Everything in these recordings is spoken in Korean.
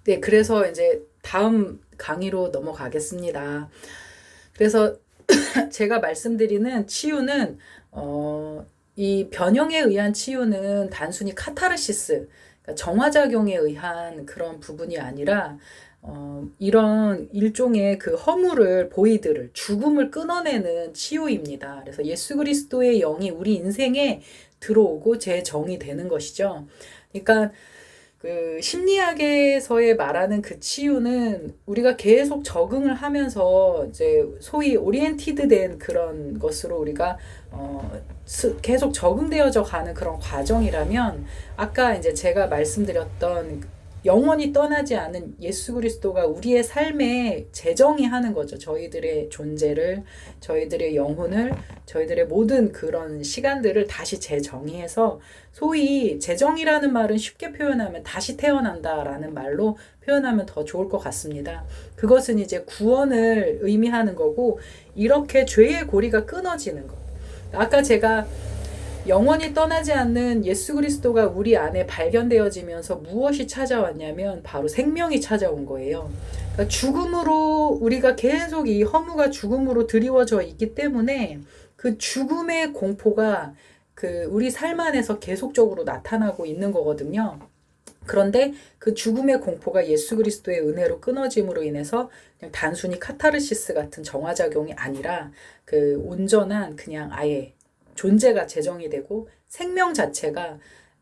네, 그래서 이제 다음 강의로 넘어가겠습니다. 그래서 제가 말씀드리는 치유는 이 변형에 의한 치유는 단순히 카타르시스, 그러니까 정화작용에 의한 그런 부분이 아니라 이런 일종의 그 허물을 보이드를 죽음을 끊어내는 치유입니다. 그래서 예수 그리스도의 영이 우리 인생에 들어오고 제 정이 되는 것이죠. 그러니까 그 심리학에서의 말하는 그 치유는 우리가 계속 적응을 하면서 이제 소위 오리엔티드 된 그런 것으로 우리가 계속 적응되어져 가는 그런 과정이라면 아까 이제 제가 말씀드렸던 영원히 떠나지 않은 예수 그리스도가 우리의 삶에 재정의 하는 거죠. 저희들의 존재를, 저희들의 영혼을, 저희들의 모든 그런 시간들을 다시 재정의해서 소위 재정이라는 말은 쉽게 표현하면 다시 태어난다라는 말로 표현하면 더 좋을 것 같습니다. 그것은 이제 구원을 의미하는 거고 이렇게 죄의 고리가 끊어지는 것. 아까 제가 영원히 떠나지 않는 예수 그리스도가 우리 안에 발견되어지면서 무엇이 찾아왔냐면 바로 생명이 찾아온 거예요. 그러니까 죽음으로 우리가 계속 이 허무가 죽음으로 드리워져 있기 때문에 그 죽음의 공포가 그 우리 삶 안에서 계속적으로 나타나고 있는 거거든요. 그런데 그 죽음의 공포가 예수 그리스도의 은혜로 끊어짐으로 인해서 그냥 단순히 카타르시스 같은 정화작용이 아니라 그 온전한 그냥 아예 존재가 제정이 되고 생명 자체가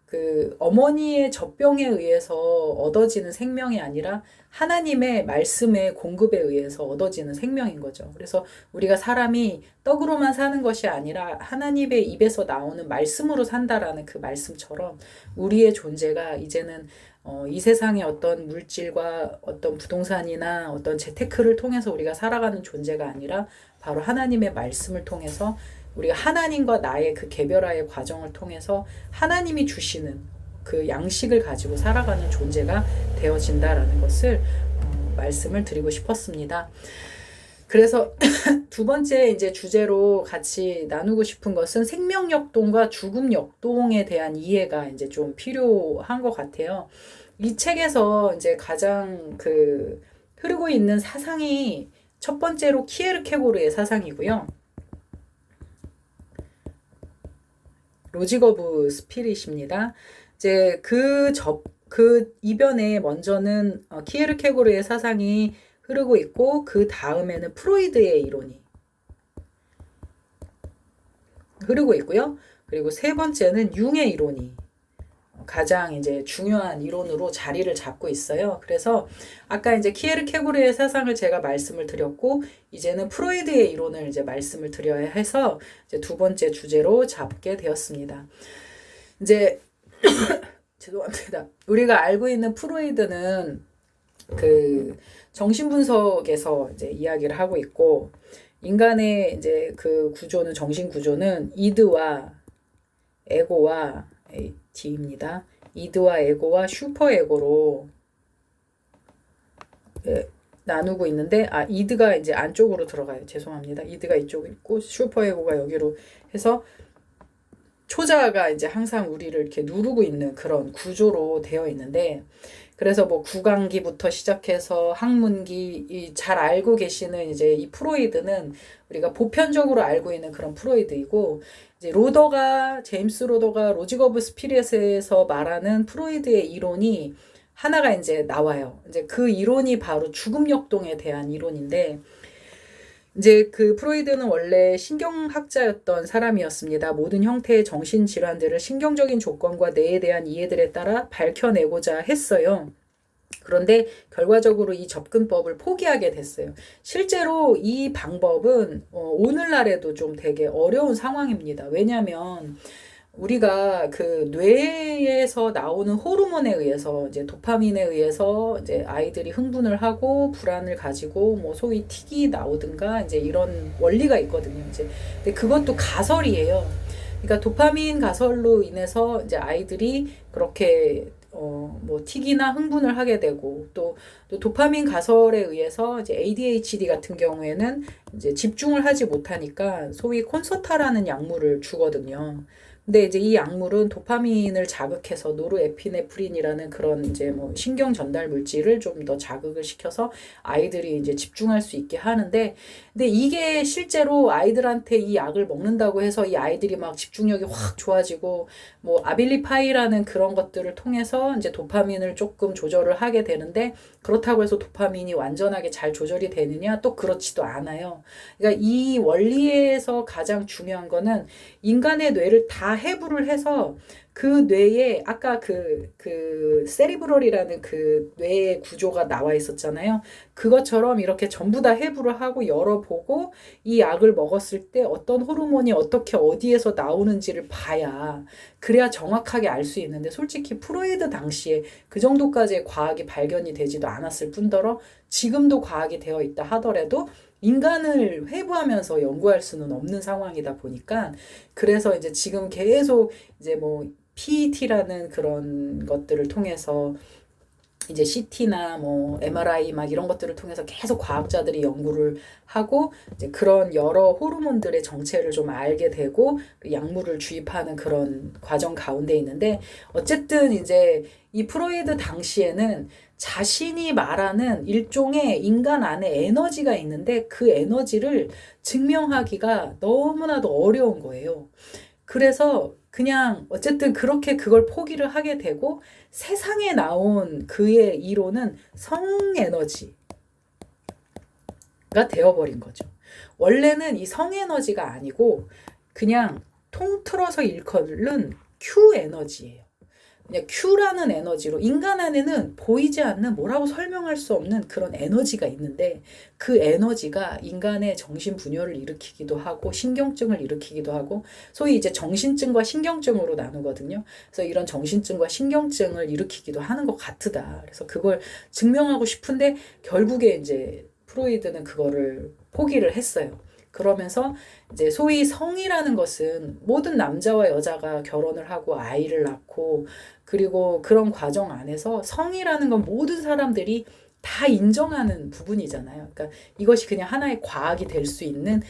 그 어머니의 젖병에 의해서 얻어지는 생명이 아니라 하나님의 말씀의 공급에 의해서 얻어지는 생명인 거죠. 그래서 우리가 사람이 떡으로만 사는 것이 아니라 하나님의 입에서 나오는 말씀으로 산다라는 그 말씀처럼 우리의 존재가 이제는 이 세상의 어떤 물질과 어떤 부동산이나 어떤 재테크를 통해서 우리가 살아가는 존재가 아니라 바로 하나님의 말씀을 통해서 우리가 하나님과 나의 그 개별화의 과정을 통해서 하나님이 주시는 그 양식을 가지고 살아가는 존재가 되어진다라는 것을 말씀을 드리고 싶었습니다. 그래서 두 번째 이제 주제로 같이 나누고 싶은 것은 생명 역동과 죽음 역동에 대한 이해가 이제 좀 필요한 것 같아요. 이 책에서 이제 가장 그 흐르고 있는 사상이 첫 번째로 키에르케고르의 사상이고요. 로직 오브 스피릿입니다. 이제 그 이변에 먼저는 키에르케고르의 사상이 흐르고 있고 그 다음에는 프로이드의 이론이 흐르고 있고요. 그리고 세 번째는 융의 이론이 가장 이제 중요한 이론으로 자리를 잡고 있어요. 그래서 아까 이제 키에르케고르의 사상을 제가 말씀을 드렸고 이제는 프로이드의 이론을 이제 말씀을 드려야 해서 이제 두 번째 주제로 잡게 되었습니다. 이제 죄송합니다. 우리가 알고 있는 프로이드는 그 정신분석에서 이제 이야기를 하고 있고 인간의 이제 그 구조는 정신 구조는 이드와 에고와 D입니다. 이드와 에고와 슈퍼에고로 나누고 있는데 이드가 이제 안쪽으로 들어가요. 죄송합니다. 이드가 이쪽에 있고 슈퍼에고가 여기로 해서 초자가 이제 항상 우리를 이렇게 누르고 있는 그런 구조로 되어 있는데 그래서 뭐 구강기부터 시작해서 학문기 잘 알고 계시는 이제 이 프로이드는 우리가 보편적으로 알고 있는 그런 프로이드이고 이제 제임스 로더가 로직 오브 스피릿에서 말하는 프로이드의 이론이 하나가 이제 나와요. 이제 그 이론이 바로 죽음 역동에 대한 이론인데 이제 그 프로이드는 원래 신경학자였던 사람이었습니다. 모든 형태의 정신질환들을 신경적인 조건과 뇌에 대한 이해들에 따라 밝혀내고자 했어요. 그런데 결과적으로 이 접근법을 포기하게 됐어요. 실제로 이 방법은 오늘날에도 좀 되게 어려운 상황입니다. 왜냐하면 우리가 그 뇌에서 나오는 호르몬에 의해서 이제 도파민에 의해서 이제 아이들이 흥분을 하고 불안을 가지고 뭐 소위 틱이 나오든가 이제 이런 원리가 있거든요. 이제 근데 그것도 가설이에요. 그러니까 도파민 가설로 인해서 이제 아이들이 그렇게 뭐 틱이나 흥분을 하게 되고 또 도파민 가설에 의해서 이제 ADHD 같은 경우에는 이제 집중을 하지 못하니까 소위 콘서타라는 약물을 주거든요. 근데 이제 이 약물은 도파민을 자극해서 노르에피네프린이라는 그런 이제 뭐 신경 전달 물질을 좀 더 자극을 시켜서 아이들이 이제 집중할 수 있게 하는데, 근데 이게 실제로 아이들한테 이 약을 먹는다고 해서 이 아이들이 막 집중력이 확 좋아지고 뭐 아빌리파이라는 그런 것들을 통해서 이제 도파민을 조금 조절을 하게 되는데, 그렇다고 해서 도파민이 완전하게 잘 조절이 되느냐? 또 그렇지도 않아요. 그러니까 이 원리에서 가장 중요한 거는 인간의 뇌를 다 해부를 해서 그 뇌에 아까 세리브럴이라는 그 뇌의 구조가 나와 있었잖아요. 그것처럼 이렇게 전부 다 해부를 하고 열어보고 이 약을 먹었을 때 어떤 호르몬이 어떻게 어디에서 나오는지를 봐야, 그래야 정확하게 알 수 있는데, 솔직히 프로이드 당시에 그 정도까지의 과학이 발견이 되지도 않았을 뿐더러 지금도 과학이 되어 있다 하더라도 인간을 회부하면서 연구할 수는 없는 상황이다 보니까, 그래서 이제 지금 계속 이제 뭐 PET라는 그런 것들을 통해서 이제 CT나 뭐 MRI 막 이런 것들을 통해서 계속 과학자들이 연구를 하고 이제 그런 여러 호르몬들의 정체를 좀 알게 되고 약물을 주입하는 그런 과정 가운데 있는데, 어쨌든 이제 이 프로이드 당시에는 자신이 말하는 일종의 인간 안에 에너지가 있는데 그 에너지를 증명하기가 너무나도 어려운 거예요. 그래서 그냥 어쨌든 그렇게 그걸 포기를 하게 되고, 세상에 나온 그의 이론은 성에너지가 되어버린 거죠. 원래는 이 성에너지가 아니고 그냥 통틀어서 일컬은 Q에너지예요. 그냥 Q라는 에너지로 인간 안에는 보이지 않는, 뭐라고 설명할 수 없는 그런 에너지가 있는데, 그 에너지가 인간의 정신분열을 일으키기도 하고 신경증을 일으키기도 하고, 소위 이제 정신증과 신경증으로 나누거든요. 그래서 이런 정신증과 신경증을 일으키기도 하는 것 같다. 그래서 그걸 증명하고 싶은데 결국에 이제 프로이드는 그거를 포기를 했어요. 그러면서 이제 소위 성이라는 것은 모든 남자와 여자가 결혼을 하고 아이를 낳고, 그리고 그런 과정 안에서 성이라는 건 모든 사람들이 다 인정하는 부분이잖아요. 그러니까 이것이 그냥 하나의 과학이 될 수 있는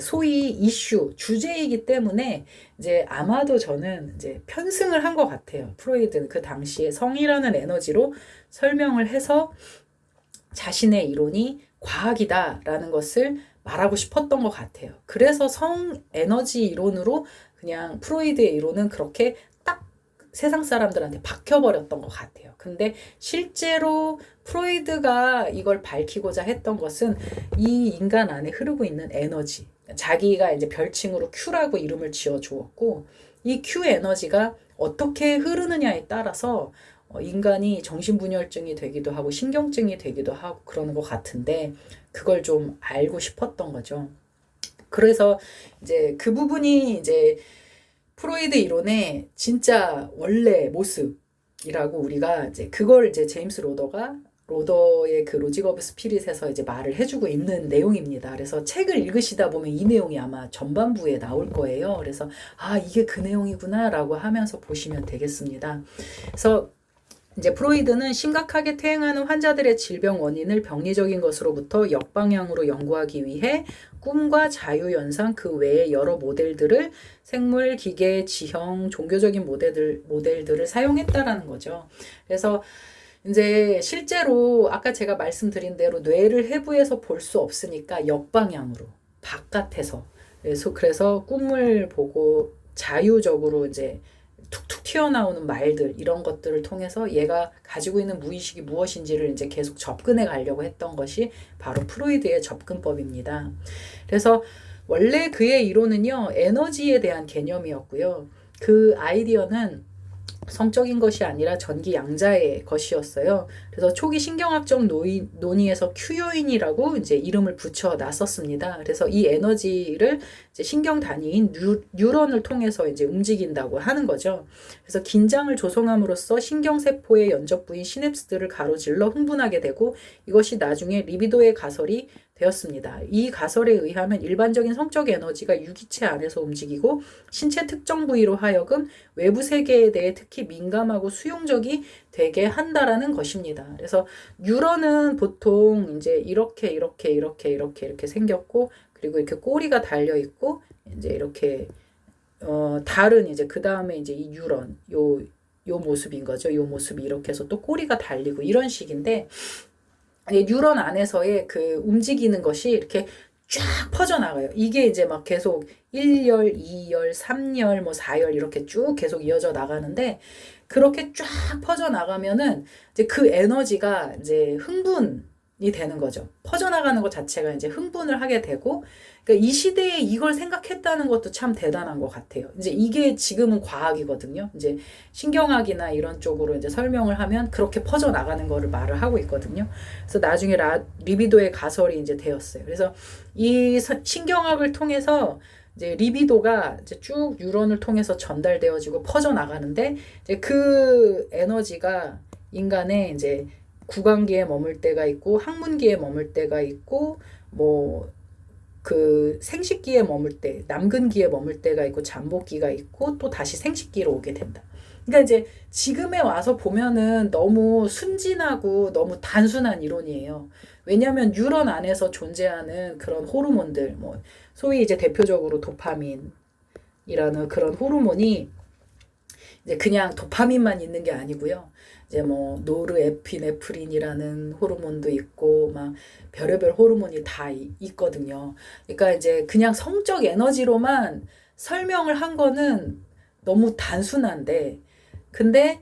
소위 이슈, 주제이기 때문에 이제 아마도 저는 이제 편승을 한 것 같아요. 프로이드는 그 당시에 성이라는 에너지로 설명을 해서 자신의 이론이 과학이다라는 것을 말하고 싶었던 것 같아요. 그래서 성 에너지 이론으로 그냥 프로이드의 이론은 그렇게 딱 세상 사람들한테 박혀버렸던 것 같아요. 근데 실제로 프로이드가 이걸 밝히고자 했던 것은 이 인간 안에 흐르고 있는 에너지, 자기가 이제 별칭으로 Q라고 이름을 지어 주었고, 이 Q 에너지가 어떻게 흐르느냐에 따라서 인간이 정신분열증이 되기도 하고 신경증이 되기도 하고 그러는 것 같은데, 그걸 좀 알고 싶었던 거죠. 그래서 이제 그 부분이 이제 프로이드 이론의 진짜 원래 모습이라고, 우리가 이제 그걸 이제 제임스 로더의 그 로직 오브 스피릿에서 이제 말을 해주고 있는 내용입니다. 그래서 책을 읽으시다 보면 이 내용이 아마 전반부에 나올 거예요. 그래서 이게 그 내용이구나라고 하면서 보시면 되겠습니다. 그래서 이제 프로이드는 심각하게 퇴행하는 환자들의 질병 원인을 병리적인 것으로부터 역방향으로 연구하기 위해 꿈과 자유현상 그 외의 여러 모델들을, 생물, 기계, 지형, 종교적인 모델들을 사용했다라는 거죠. 그래서 이제 실제로 아까 제가 말씀드린 대로 뇌를 해부해서 볼 수 없으니까 역방향으로, 바깥에서, 그래서 꿈을 보고 자유적으로 이제 툭툭 튀어나오는 말들, 이런 것들을 통해서 얘가 가지고 있는 무의식이 무엇인지를 이제 계속 접근해 가려고 했던 것이 바로 프로이드의 접근법입니다. 그래서 원래 그의 이론은요, 에너지에 대한 개념이었고요. 그 아이디어는 성적인 것이 아니라 전기 양자의 것이었어요. 그래서 초기 신경학적 논의에서 Q요인이라고 이제 이름을 붙여 놨었습니다. 그래서 이 에너지를 이제 신경 단위인 뉴런을 통해서 이제 움직인다고 하는 거죠. 그래서 긴장을 조성함으로써 신경세포의 연접부인 시냅스들을 가로질러 흥분하게 되고, 이것이 나중에 리비도의 가설이 되었습니다. 이 가설에 의하면 일반적인 성적 에너지가 유기체 안에서 움직이고 신체 특정 부위로 하여금 외부 세계에 대해 특히 민감하고 수용적이 되게 한다라는 것입니다. 그래서 뉴런은 보통 이제 이렇게 생겼고, 그리고 이렇게 꼬리가 달려 있고, 이제 이렇게 달은 이제 그 다음에 이제 이 뉴런 요 모습인 거죠. 요 모습이 이렇게 해서 또 꼬리가 달리고 이런 식인데 이 뉴런 안에서의 그 움직이는 것이 이렇게 쫙 퍼져나가요. 이게 이제 막 계속 1열, 2열, 3열, 뭐 4열 이렇게 쭉 계속 이어져 나가는데 그렇게 쫙 퍼져나가면은 이제 그 에너지가 이제 흥분이 되는 거죠. 퍼져나가는 것 자체가 이제 흥분을 하게 되고 그러니까 이 시대에 이걸 생각했다는 것도 참 대단한 것 같아요. 이제 이게 지금은 과학이거든요. 이제 신경학이나 이런 쪽으로 이제 설명을 하면 그렇게 퍼져나가는 거를 말을 하고 있거든요. 그래서 나중에 리비도의 가설이 이제 되었어요. 그래서 이 신경학을 통해서 이제 리비도가 이제 쭉 뉴런을 통해서 전달되어지고 퍼져나가는데 이제 그 에너지가 인간의 이제 구강기에 머물 때가 있고 항문기에 머물 때가 있고 뭐 그 생식기에 머물 때, 남근기에 머물 때가 있고 잠복기가 있고 또 다시 생식기로 오게 된다. 그러니까 이제 지금에 와서 보면은 너무 순진하고 너무 단순한 이론이에요. 왜냐하면 뉴런 안에서 존재하는 그런 호르몬들, 뭐 소위 이제 대표적으로 도파민이라는 그런 호르몬이 이제 그냥 도파민만 있는 게 아니고요. 이제 뭐 노르에피네프린이라는 호르몬도 있고 막 별의별 호르몬이 다 있거든요. 그러니까 이제 그냥 성적 에너지로만 설명을 한 거는 너무 단순한데 근데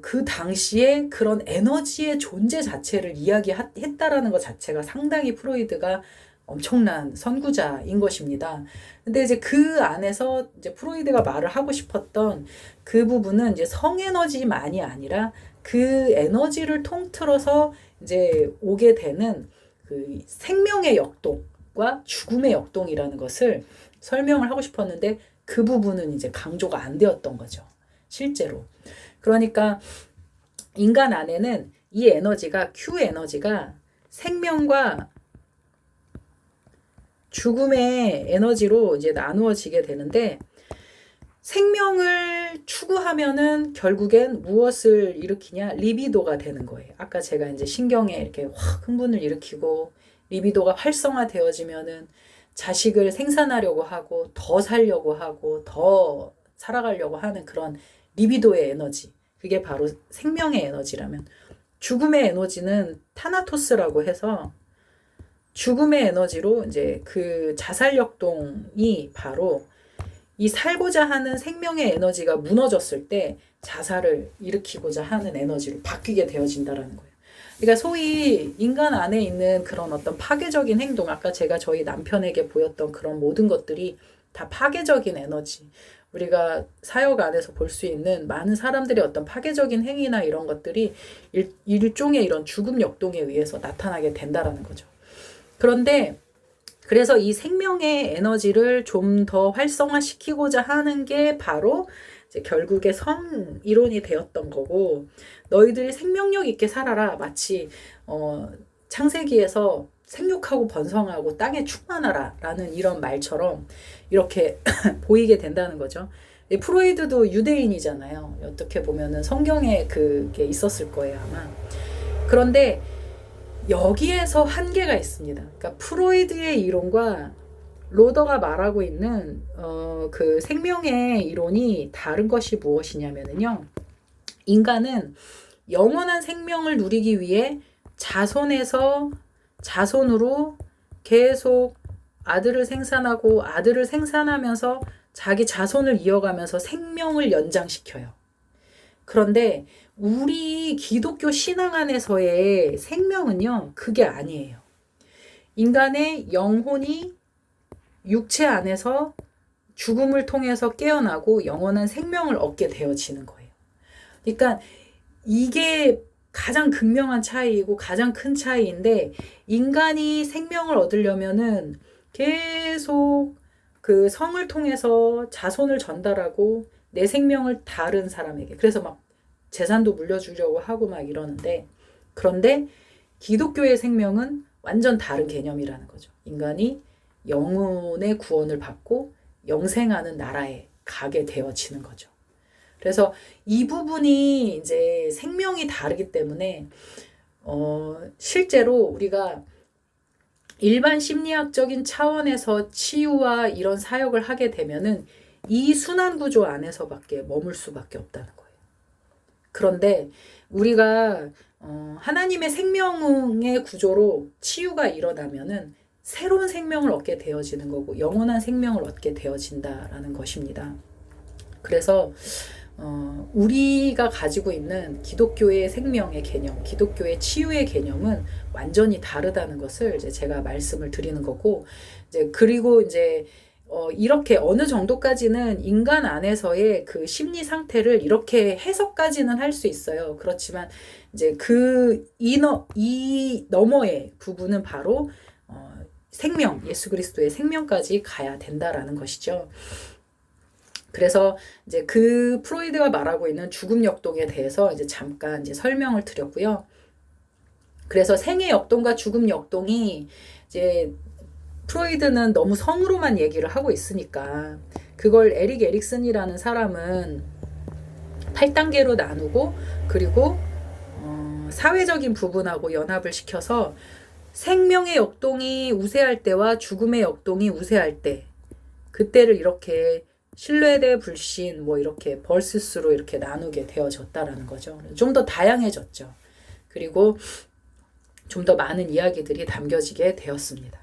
그 당시에 그런 에너지의 존재 자체를 이야기했다라는 것 자체가 상당히 프로이드가 엄청난 선구자인 것입니다. 근데 이제 그 안에서 이제 프로이드가 말을 하고 싶었던 그 부분은 이제 성에너지만이 아니라 그 에너지를 통틀어서 이제 오게 되는 그 생명의 역동과 죽음의 역동이라는 것을 설명을 하고 싶었는데 그 부분은 이제 강조가 안 되었던 거죠. 실제로. 그러니까 인간 안에는 이 에너지가 Q 에너지가 생명과 죽음의 에너지로 이제 나누어지게 되는데 생명을 추구하면은 결국엔 무엇을 일으키냐? 리비도가 되는 거예요. 아까 제가 이제 신경에 이렇게 확 흥분을 일으키고 리비도가 활성화되어지면은 자식을 생산하려고 하고 더 살려고 하고 더 살아가려고 하는 그런 리비도의 에너지. 그게 바로 생명의 에너지라면 죽음의 에너지는 타나토스라고 해서 죽음의 에너지로 이제 그 자살역동이 바로 이 살고자 하는 생명의 에너지가 무너졌을 때 자살을 일으키고자 하는 에너지로 바뀌게 되어진다라는 거예요. 그러니까 소위 인간 안에 있는 그런 어떤 파괴적인 행동, 아까 제가 저희 남편에게 보였던 그런 모든 것들이 다 파괴적인 에너지. 우리가 사역 안에서 볼 수 있는 많은 사람들의 어떤 파괴적인 행위나 이런 것들이 일종의 이런 죽음 역동에 의해서 나타나게 된다라는 거죠. 그런데 그래서 이 생명의 에너지를 좀 더 활성화시키고자 하는 게 바로 이제 결국에 성 이론이 되었던 거고 너희들이 생명력 있게 살아라 마치 창세기에서 생육하고 번성하고 땅에 충만하라 라는 이런 말처럼 이렇게 보이게 된다는 거죠. 프로이드도 유대인이잖아요. 어떻게 보면은 성경에 그게 있었을 거예요 아마. 그런데 여기에서 한계가 있습니다. 그러니까 프로이드의 이론과 로더가 말하고 있는 그 생명의 이론이 다른 것이 무엇이냐면요. 인간은 영원한 생명을 누리기 위해 자손에서 자손으로 계속 아들을 생산하고 아들을 생산하면서 자기 자손을 이어가면서 생명을 연장시켜요. 그런데 우리 기독교 신앙 안에서의 생명은요, 그게 아니에요. 인간의 영혼이 육체 안에서 죽음을 통해서 깨어나고 영원한 생명을 얻게 되어지는 거예요. 그러니까 이게 가장 극명한 차이이고 가장 큰 차이인데 인간이 생명을 얻으려면은 계속 그 성을 통해서 자손을 전달하고 내 생명을 다른 사람에게 그래서 막 재산도 물려주려고 하고 막 이러는데 그런데 기독교의 생명은 완전 다른 개념이라는 거죠. 인간이 영혼의 구원을 받고 영생하는 나라에 가게 되어지는 거죠. 그래서 이 부분이 이제 생명이 다르기 때문에 실제로 우리가 일반 심리학적인 차원에서 치유와 이런 사역을 하게 되면은 이 순환 구조 안에서밖에 머물 수밖에 없다는 거예요. 그런데 우리가 하나님의 생명의 구조로 치유가 일어나면은 새로운 생명을 얻게 되어지는 거고 영원한 생명을 얻게 되어진다라는 것입니다. 그래서 우리가 가지고 있는 기독교의 생명의 개념, 기독교의 치유의 개념은 완전히 다르다는 것을 이제 제가 말씀을 드리는 거고, 이제 그리고 이제 이렇게 어느 정도까지는 인간 안에서의 그 심리 상태를 이렇게 해석까지는 할 수 있어요. 그렇지만 이제 이 너머의 부분은 바로 생명, 예수 그리스도의 생명까지 가야 된다라는 것이죠. 그래서 이제 그 프로이드가 말하고 있는 죽음 역동에 대해서 이제 잠깐 이제 설명을 드렸고요. 그래서 생의 역동과 죽음 역동이 이제 프로이드는 너무 성으로만 얘기를 하고 있으니까 그걸 에릭 에릭슨이라는 사람은 8단계로 나누고 그리고 사회적인 부분하고 연합을 시켜서 생명의 역동이 우세할 때와 죽음의 역동이 우세할 때 그때를 이렇게 신뢰대 불신 뭐 이렇게 벌스스로 이렇게 나누게 되어졌다라는 거죠. 좀 더 다양해졌죠. 그리고 좀 더 많은 이야기들이 담겨지게 되었습니다.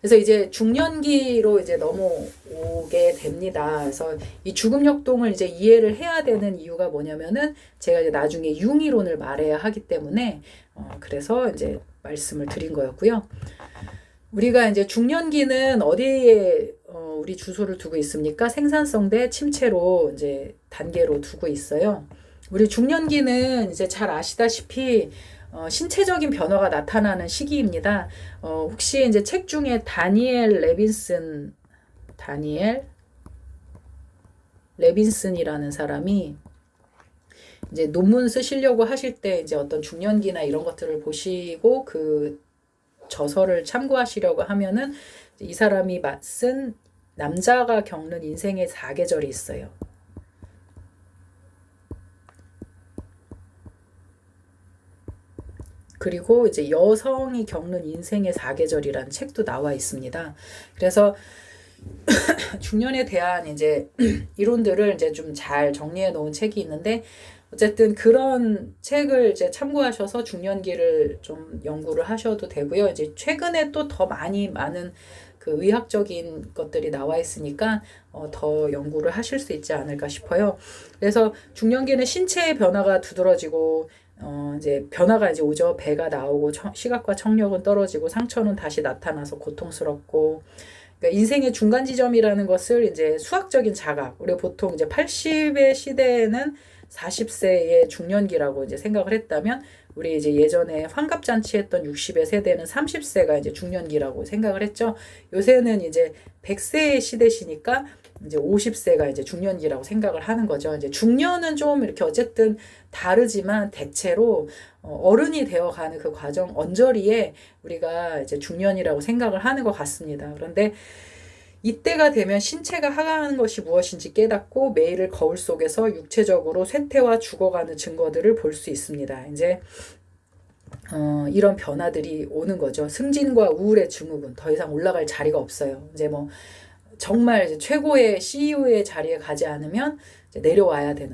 그래서 이제 중년기로 이제 넘어오게 됩니다. 그래서 이 죽음 역동을 이제 이해를 해야 되는 이유가 뭐냐면은 제가 이제 나중에 융이론을 말해야 하기 때문에 그래서 이제 말씀을 드린 거였고요. 우리가 이제 중년기는 어디에 우리 주소를 두고 있습니까? 생산성 대 침체로 이제 단계로 두고 있어요. 우리 중년기는 이제 잘 아시다시피 신체적인 변화가 나타나는 시기입니다. 혹시 이제 책 중에 다니엘 레빈슨이라는 사람이 이제 논문 쓰시려고 하실 때 이제 어떤 중년기나 이런 것들을 보시고 그 저서를 참고하시려고 하면은 이 사람이 쓴 남자가 겪는 인생의 4계절이 있어요. 그리고 이제 여성이 겪는 인생의 4계절이라는 책도 나와 있습니다. 그래서 중년에 대한 이제 이론들을 이제 좀 잘 정리해 놓은 책이 있는데 어쨌든 그런 책을 이제 참고하셔서 중년기를 좀 연구를 하셔도 되고요. 이제 최근에 또 더 많은 그 의학적인 것들이 나와 있으니까 더 연구를 하실 수 있지 않을까 싶어요. 그래서 중년기는 신체의 변화가 두드러지고 이제 변화가 이제 오죠. 배가 나오고 시각과 청력은 떨어지고 상처는 다시 나타나서 고통스럽고 그러니까 인생의 중간 지점이라는 것을 이제 수학적인 자각, 우리가 보통 이제 80의 시대에는 40세의 중년기라고 이제 생각을 했다면 우리 이제 예전에 환갑잔치 했던 60의 세대는 30세가 이제 중년기라고 생각을 했죠. 요새는 이제 100세의 시대시니까 이제 50세가 이제 중년기라고 생각을 하는 거죠. 이제 중년은 좀 이렇게 어쨌든 다르지만 대체로 어른이 되어가는 그 과정 언저리에 우리가 이제 중년이라고 생각을 하는 것 같습니다. 그런데 이때가 되면 신체가 하강하는 것이 무엇인지 깨닫고 매일을 거울 속에서 육체적으로 쇠퇴와 죽어가는 증거들을 볼 수 있습니다. 이제 이런 변화들이 오는 거죠. 승진과 우울의 증후군 더 이상 올라갈 자리가 없어요. 이제 뭐 정말 이제 최고의 CEO의 자리에 가지 않으면 이제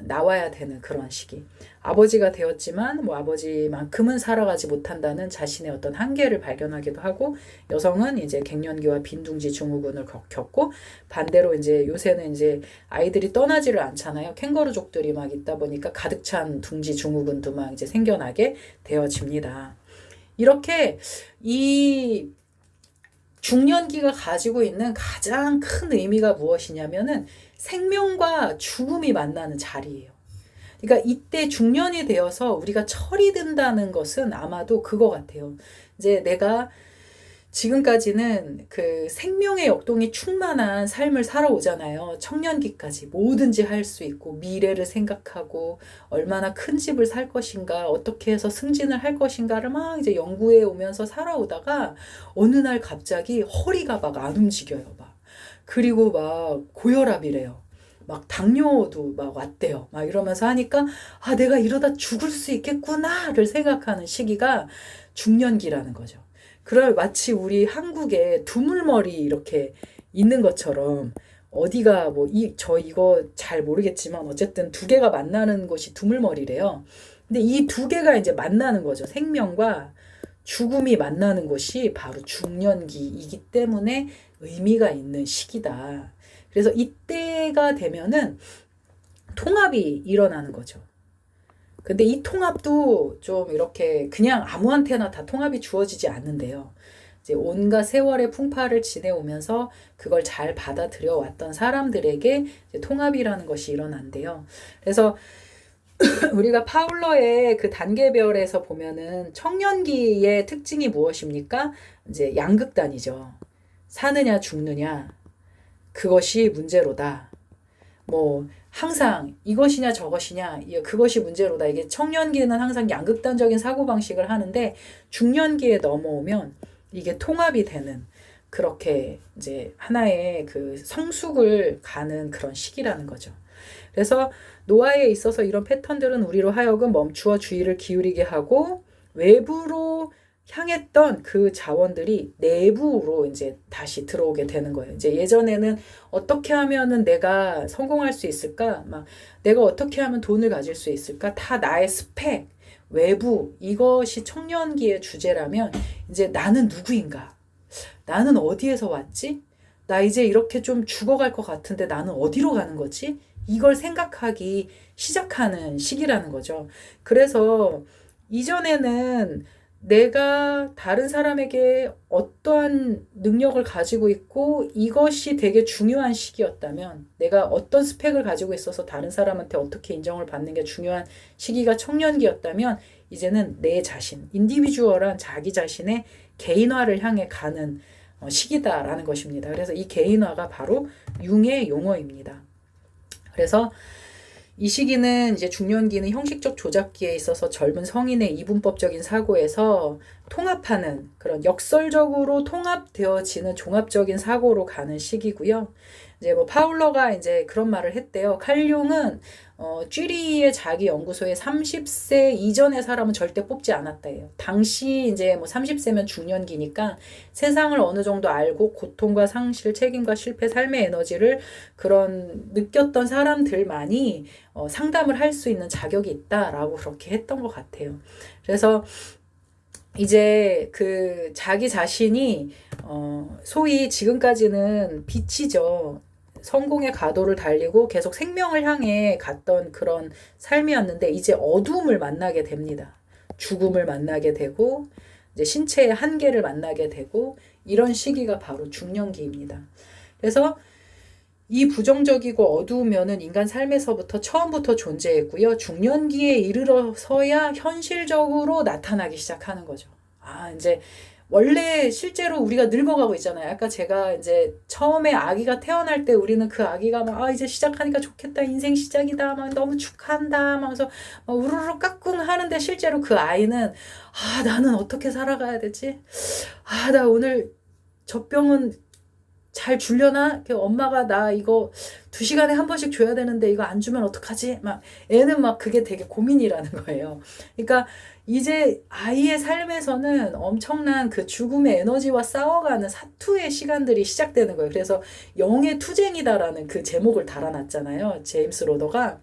나와야 되는 그런 시기. 아버지가 되었지만 뭐 아버지만큼은 살아가지 못한다는 자신의 어떤 한계를 발견하기도 하고 여성은 이제 갱년기와 빈둥지 증후군을 겪고 반대로 이제 요새는 이제 아이들이 떠나지를 않잖아요. 캥거루족들이 막 있다 보니까 가득 찬 둥지 증후군도 막 이제 생겨나게 되어집니다. 이렇게 이 중년기가 가지고 있는 가장 큰 의미가 무엇이냐면은 생명과 죽음이 만나는 자리예요. 그러니까 이때 중년이 되어서 우리가 철이 든다는 것은 아마도 그거 같아요. 이제 내가 지금까지는 그 생명의 역동이 충만한 삶을 살아오잖아요. 청년기까지 뭐든지 할 수 있고 미래를 생각하고 얼마나 큰 집을 살 것인가 어떻게 해서 승진을 할 것인가를 막 이제 연구해 오면서 살아오다가 어느 날 갑자기 허리가 막 안 움직여요. 막 그리고 막 고혈압이래요. 막 당뇨도 막 왔대요. 막 이러면서 하니까 아 내가 이러다 죽을 수 있겠구나를 생각하는 시기가 중년기라는 거죠. 마치 우리 한국에 두물머리 이렇게 있는 것처럼 어디가 뭐 저 이거 잘 모르겠지만 어쨌든 두 개가 만나는 곳이 두물머리래요. 근데 이 두 개가 이제 만나는 거죠. 생명과 죽음이 만나는 곳이 바로 중년기이기 때문에 의미가 있는 시기다. 그래서 이때가 되면은 통합이 일어나는 거죠. 근데 이 통합도 좀 이렇게 그냥 아무한테나 다 통합이 주어지지 않는데요. 이제 온갖 세월의 풍파를 지내오면서 그걸 잘 받아들여 왔던 사람들에게 이제 통합이라는 것이 일어난대요. 그래서 우리가 파울러의 그 단계별에서 보면은 청년기의 특징이 무엇입니까? 이제 양극단이죠. 사느냐 죽느냐 그것이 문제로다. 뭐 항상 이것이냐 저것이냐 그것이 문제로다. 이게 청년기는 항상 양극단적인 사고방식을 하는데 중년기에 넘어오면 이게 통합이 되는 그렇게 이제 하나의 그 성숙을 가는 그런 시기라는 거죠. 그래서 노아에 있어서 이런 패턴들은 우리로 하여금 멈추어 주의를 기울이게 하고 외부로 향했던 그 자원들이 내부로 이제 다시 들어오게 되는 거예요. 이제 예전에는 어떻게 하면은 내가 성공할 수 있을까? 막 내가 어떻게 하면 돈을 가질 수 있을까? 다 나의 스펙, 외부, 이것이 청년기의 주제라면 이제 나는 누구인가? 나는 어디에서 왔지? 나 이제 이렇게 좀 죽어갈 것 같은데 나는 어디로 가는 거지? 이걸 생각하기 시작하는 시기라는 거죠. 그래서 이전에는 내가 다른 사람에게 어떠한 능력을 가지고 있고 이것이 되게 중요한 시기였다면 내가 어떤 스펙을 가지고 있어서 다른 사람한테 어떻게 인정을 받는 게 중요한 시기가 청년기였다면 이제는 내 자신, 인디비주얼한 자기 자신의 개인화를 향해 가는 시기다라는 것입니다. 그래서 이 개인화가 바로 융의 용어입니다. 그래서 이 시기는 이제 중년기는 형식적 조작기에 있어서 젊은 성인의 이분법적인 사고에서 통합하는 그런 역설적으로 통합되어지는 종합적인 사고로 가는 시기고요. 이제 뭐 파울러가 이제 그런 말을 했대요. 칼 융은 쥐리히의 자기 연구소에 30세 이전의 사람은 절대 뽑지 않았다예요. 당시 이제 뭐 30세면 중년기니까 세상을 어느 정도 알고 고통과 상실, 책임과 실패, 삶의 에너지를 그런 느꼈던 사람들만이 상담을 할 수 있는 자격이 있다라고 그렇게 했던 것 같아요. 그래서 이제 그 자기 자신이 소위 지금까지는 빛이죠. 성공의 가도를 달리고 계속 생명을 향해 갔던 그런 삶이었는데 이제 어둠을 만나게 됩니다. 죽음을 만나게 되고 이제 신체의 한계를 만나게 되고 이런 시기가 바로 중년기입니다. 그래서 이 부정적이고 어두우면은 인간 삶에서부터 처음부터 존재했고요. 중년기에 이르러서야 현실적으로 나타나기 시작하는 거죠. 이제 원래 실제로 우리가 늙어가고 있잖아요. 아까 제가 이제 처음에 아기가 태어날 때 우리는 그 아기가 막 이제 시작하니까 좋겠다. 인생 시작이다. 막 너무 축하한다. 하면서 막 우르르 까꿍 하는데 실제로 그 아이는 나는 어떻게 살아가야 되지? 나 오늘 젖병은 잘 주려나? 엄마가 나 이거 2시간에 한 번씩 줘야 되는데 이거 안 주면 어떡하지? 막 애는 막 그게 되게 고민이라는 거예요. 그러니까 이제 아이의 삶에서는 엄청난 그 죽음의 에너지와 싸워가는 사투의 시간들이 시작되는 거예요. 그래서 영의 투쟁이다라는 그 제목을 달아놨잖아요. 제임스 로더가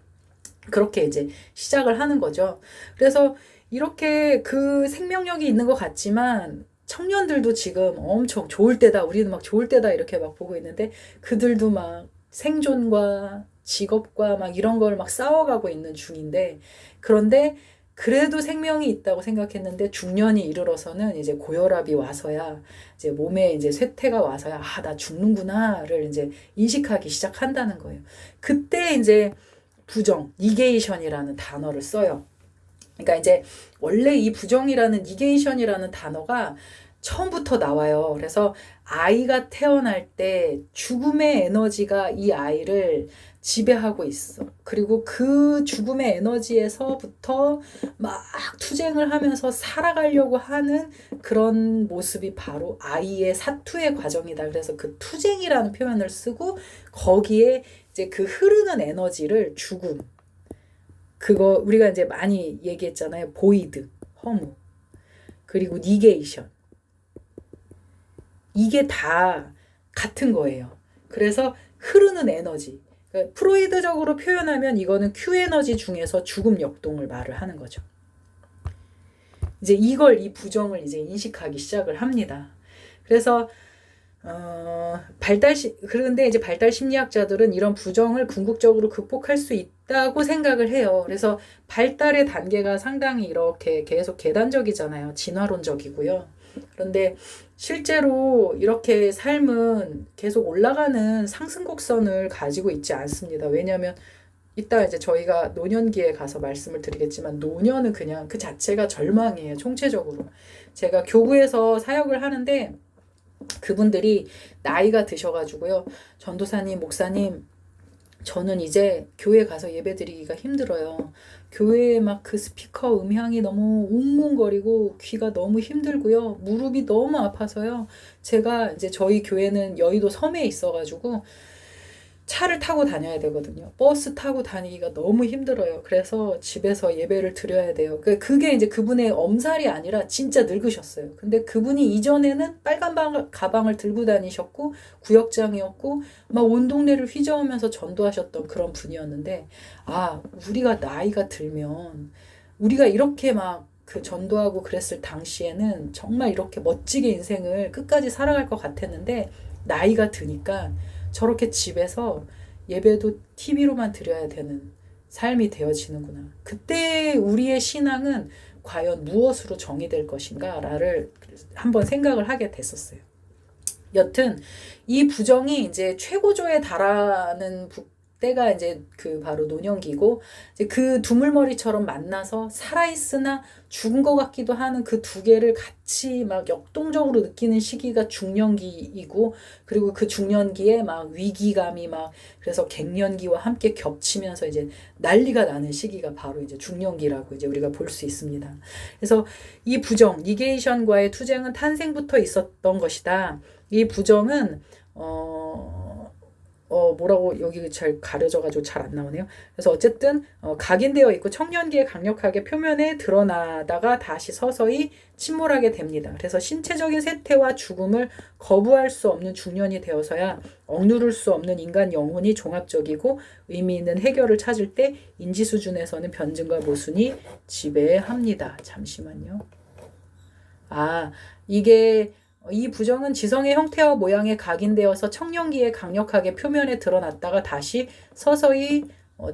그렇게 이제 시작을 하는 거죠. 그래서 이렇게 그 생명력이 있는 것 같지만 청년들도 지금 엄청 좋을 때다. 우리는 막 좋을 때다. 이렇게 막 보고 있는데 그들도 막 생존과 직업과 막 이런 걸 막 싸워가고 있는 중인데 그런데 그래도 생명이 있다고 생각했는데 중년이 이르러서는 이제 고혈압이 와서야 이제 몸에 이제 쇠퇴가 와서야 나 죽는구나를 이제 인식하기 시작한다는 거예요. 그때 이제 부정, 니게이션이라는 단어를 써요. 그러니까 이제 원래 이 부정이라는 니게이션이라는 단어가 처음부터 나와요. 그래서 아이가 태어날 때 죽음의 에너지가 이 아이를 지배하고 있어. 그리고 그 죽음의 에너지에서부터 막 투쟁을 하면서 살아가려고 하는 그런 모습이 바로 아이의 사투의 과정이다. 그래서 그 투쟁이라는 표현을 쓰고 거기에 이제 그 흐르는 에너지를 죽음, 그거 우리가 이제 많이 얘기했잖아요. 보이드, 허무, 그리고 니게이션. 이게 다 같은 거예요. 그래서 흐르는 에너지. 그러니까 프로이드적으로 표현하면 이거는 Q 에너지 중에서 죽음 역동을 말을 하는 거죠. 이제 이 부정을 이제 인식하기 시작을 합니다. 그래서 그런데 이제 발달 심리학자들은 이런 부정을 궁극적으로 극복할 수 있다고 생각을 해요. 그래서 발달의 단계가 상당히 이렇게 계속 계단적이잖아요. 진화론적이고요. 그런데 실제로 이렇게 삶은 계속 올라가는 상승곡선을 가지고 있지 않습니다. 왜냐하면 이따 이제 저희가 노년기에 가서 말씀을 드리겠지만 노년은 그냥 그 자체가 절망이에요. 총체적으로. 제가 교구에서 사역을 하는데 그분들이 나이가 드셔가지고요. 전도사님, 목사님, 저는 이제 교회 가서 예배 드리기가 힘들어요. 교회에 막 그 스피커 음향이 너무 웅웅거리고 귀가 너무 힘들고요. 무릎이 너무 아파서요. 제가 이제 저희 교회는 여의도 섬에 있어가지고 차를 타고 다녀야 되거든요. 버스 타고 다니기가 너무 힘들어요. 그래서 집에서 예배를 드려야 돼요. 그게 이제 그분의 엄살이 아니라 진짜 늙으셨어요. 근데 그분이 이전에는 빨간 가방을 들고 다니셨고 구역장이었고 막 온 동네를 휘저으면서 전도하셨던 그런 분이었는데 우리가 나이가 들면 우리가 이렇게 막 그 전도하고 그랬을 당시에는 정말 이렇게 멋지게 인생을 끝까지 살아갈 것 같았는데 나이가 드니까 저렇게 집에서 예배도 TV로만 드려야 되는 삶이 되어지는구나. 그때 우리의 신앙은 과연 무엇으로 정의될 것인가를 한번 생각을 하게 됐었어요. 여튼 이 부정이 이제 최고조에 달하는 때가 이제 그 바로 노년기고 이제 그 두물머리처럼 만나서 살아있으나 죽은 것 같기도 하는 그 두 개를 같이 막 역동적으로 느끼는 시기가 중년기이고 그리고 그 중년기에 막 위기감이 막 그래서 갱년기와 함께 겹치면서 이제 난리가 나는 시기가 바로 이제 중년기라고 이제 우리가 볼 수 있습니다. 그래서 이 부정, 니게이션과의 투쟁은 탄생부터 있었던 것이다. 이 부정은 뭐라고 여기 잘 가려져가지고 잘 안 나오네요. 그래서 어쨌든 각인되어 있고 청년기에 강력하게 표면에 드러나다가 다시 서서히 침몰하게 됩니다. 그래서 신체적인 쇠퇴와 죽음을 거부할 수 없는 중년이 되어서야 억누를 수 없는 인간 영혼이 종합적이고 의미 있는 해결을 찾을 때 인지 수준에서는 변증과 모순이 지배합니다. 잠시만요. 이게 이 부정은 지성의 형태와 모양에 각인되어서 청년기에 강력하게 표면에 드러났다가 다시 서서히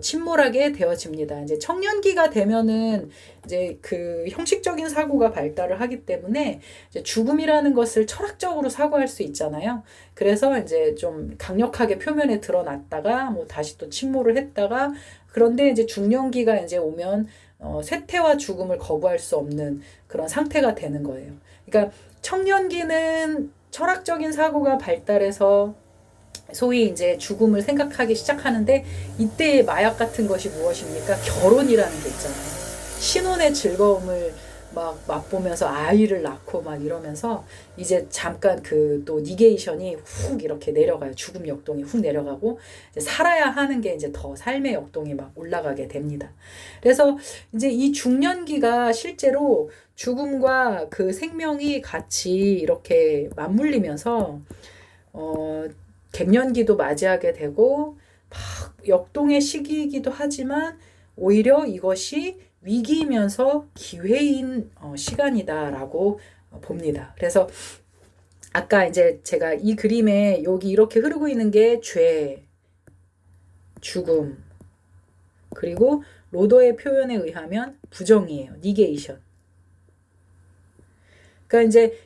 침몰하게 되어집니다. 이제 청년기가 되면은 이제 그 형식적인 사고가 발달을 하기 때문에 이제 죽음이라는 것을 철학적으로 사고할 수 있잖아요. 그래서 이제 좀 강력하게 표면에 드러났다가 뭐 다시 또 침몰을 했다가 그런데 이제 중년기가 이제 오면 쇠퇴와 죽음을 거부할 수 없는 그런 상태가 되는 거예요. 그러니까 청년기는 철학적인 사고가 발달해서 소위 이제 죽음을 생각하기 시작하는데 이때의 마약 같은 것이 무엇입니까? 결혼이라는 게 있잖아요. 신혼의 즐거움을 막 맛보면서 아이를 낳고 막 이러면서 이제 잠깐 그 또 니게이션이 훅 이렇게 내려가요. 죽음 역동이 훅 내려가고 이제 살아야 하는 게 이제 더 삶의 역동이 막 올라가게 됩니다. 그래서 이제 이 중년기가 실제로 죽음과 그 생명이 같이 이렇게 맞물리면서 갱년기도 맞이하게 되고 막 역동의 시기이기도 하지만 오히려 이것이 위기이면서 기회인 시간이다라고 봅니다. 그래서 아까 이제 제가 이 그림에 여기 이렇게 흐르고 있는 게 죄, 죽음, 그리고 로더의 표현에 의하면 부정이에요. 니게이션. 그러니까 이제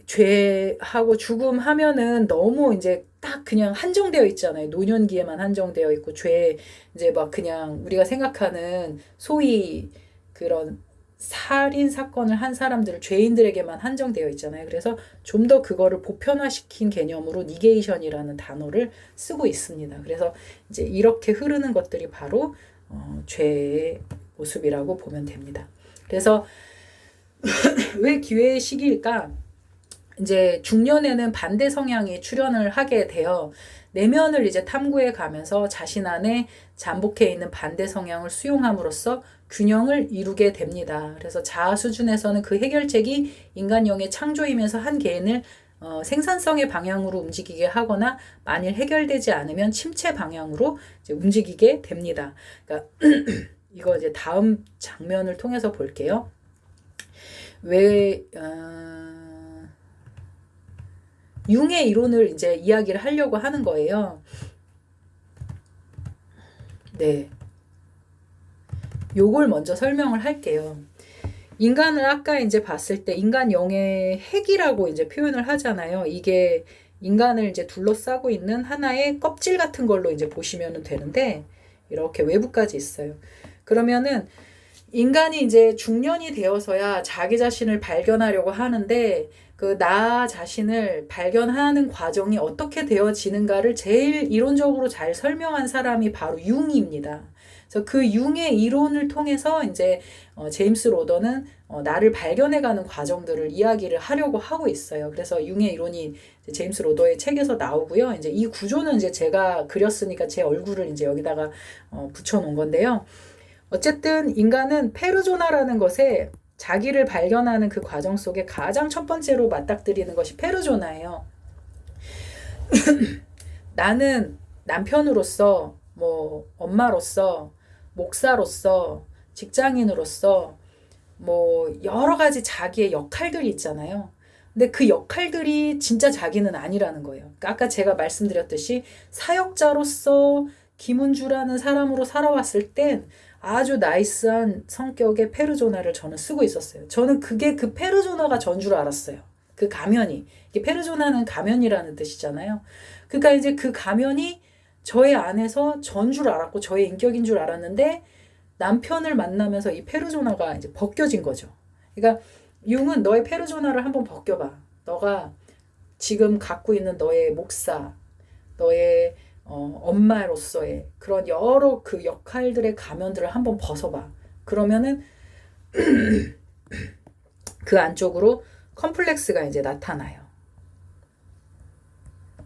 죄하고 죽음 하면은 너무 이제 딱 그냥 한정되어 있잖아요. 노년기에만 한정되어 있고 죄 이제 막 그냥 우리가 생각하는 소위 그런 살인 사건을 한 사람들을 죄인들에게만 한정되어 있잖아요. 그래서 좀 더 그거를 보편화시킨 개념으로 니게이션이라는 단어를 쓰고 있습니다. 그래서 이제 이렇게 흐르는 것들이 바로 죄의 모습이라고 보면 됩니다. 그래서 왜 기회의 시기일까? 이제 중년에는 반대 성향이 출현을 하게 되어 내면을 이제 탐구해 가면서 자신 안에 잠복해 있는 반대 성향을 수용함으로써 균형을 이루게 됩니다. 그래서 자아 수준에서는 그 해결책이 인간 영의 창조이면서 한 개인을 생산성의 방향으로 움직이게 하거나 만일 해결되지 않으면 침체 방향으로 이제 움직이게 됩니다. 그러니까 이거 이제 다음 장면을 통해서 볼게요. 왜 융의 이론을 이제 이야기를 하려고 하는 거예요. 네. 요걸 먼저 설명을 할게요. 인간을 아까 이제 봤을 때 인간 영의 핵이라고 이제 표현을 하잖아요. 이게 인간을 이제 둘러싸고 있는 하나의 껍질 같은 걸로 이제 보시면 되는데 이렇게 외부까지 있어요. 그러면은 인간이 이제 중년이 되어서야 자기 자신을 발견하려고 하는데 그 나 자신을 발견하는 과정이 어떻게 되어지는가를 제일 이론적으로 잘 설명한 사람이 바로 융입니다. 그래서 그 융의 이론을 통해서 이제 제임스 로더는 나를 발견해가는 과정들을 이야기를 하려고 하고 있어요. 그래서 융의 이론이 제임스 로더의 책에서 나오고요. 이제 이 구조는 이제 제가 그렸으니까 제 얼굴을 이제 여기다가 붙여놓은 건데요. 어쨌든 인간은 페르조나라는 것에 자기를 발견하는 그 과정 속에 가장 첫 번째로 맞닥뜨리는 것이 페르조나예요. 나는 남편으로서, 뭐 엄마로서, 목사로서, 직장인으로서 뭐 여러 가지 자기의 역할들이 있잖아요. 근데 그 역할들이 진짜 자기는 아니라는 거예요. 그러니까 아까 제가 말씀드렸듯이 사역자로서 김은주라는 사람으로 살아왔을 땐 아주 나이스한 성격의 페르조나를 저는 쓰고 있었어요. 저는 그게 그 페르조나가 전 줄 알았어요. 그 가면이. 이게 페르조나는 가면이라는 뜻이잖아요. 그러니까 이제 그 가면이 저의 안에서 전 줄 알았고 저의 인격인 줄 알았는데 남편을 만나면서 이 페르조나가 이제 벗겨진 거죠. 그러니까 융은 너의 페르조나를 한번 벗겨봐. 너가 지금 갖고 있는 너의 목사, 너의 엄마로서의 그런 여러 그 역할들의 가면들을 한번 벗어봐. 그러면은 그 안쪽으로 컴플렉스가 이제 나타나요.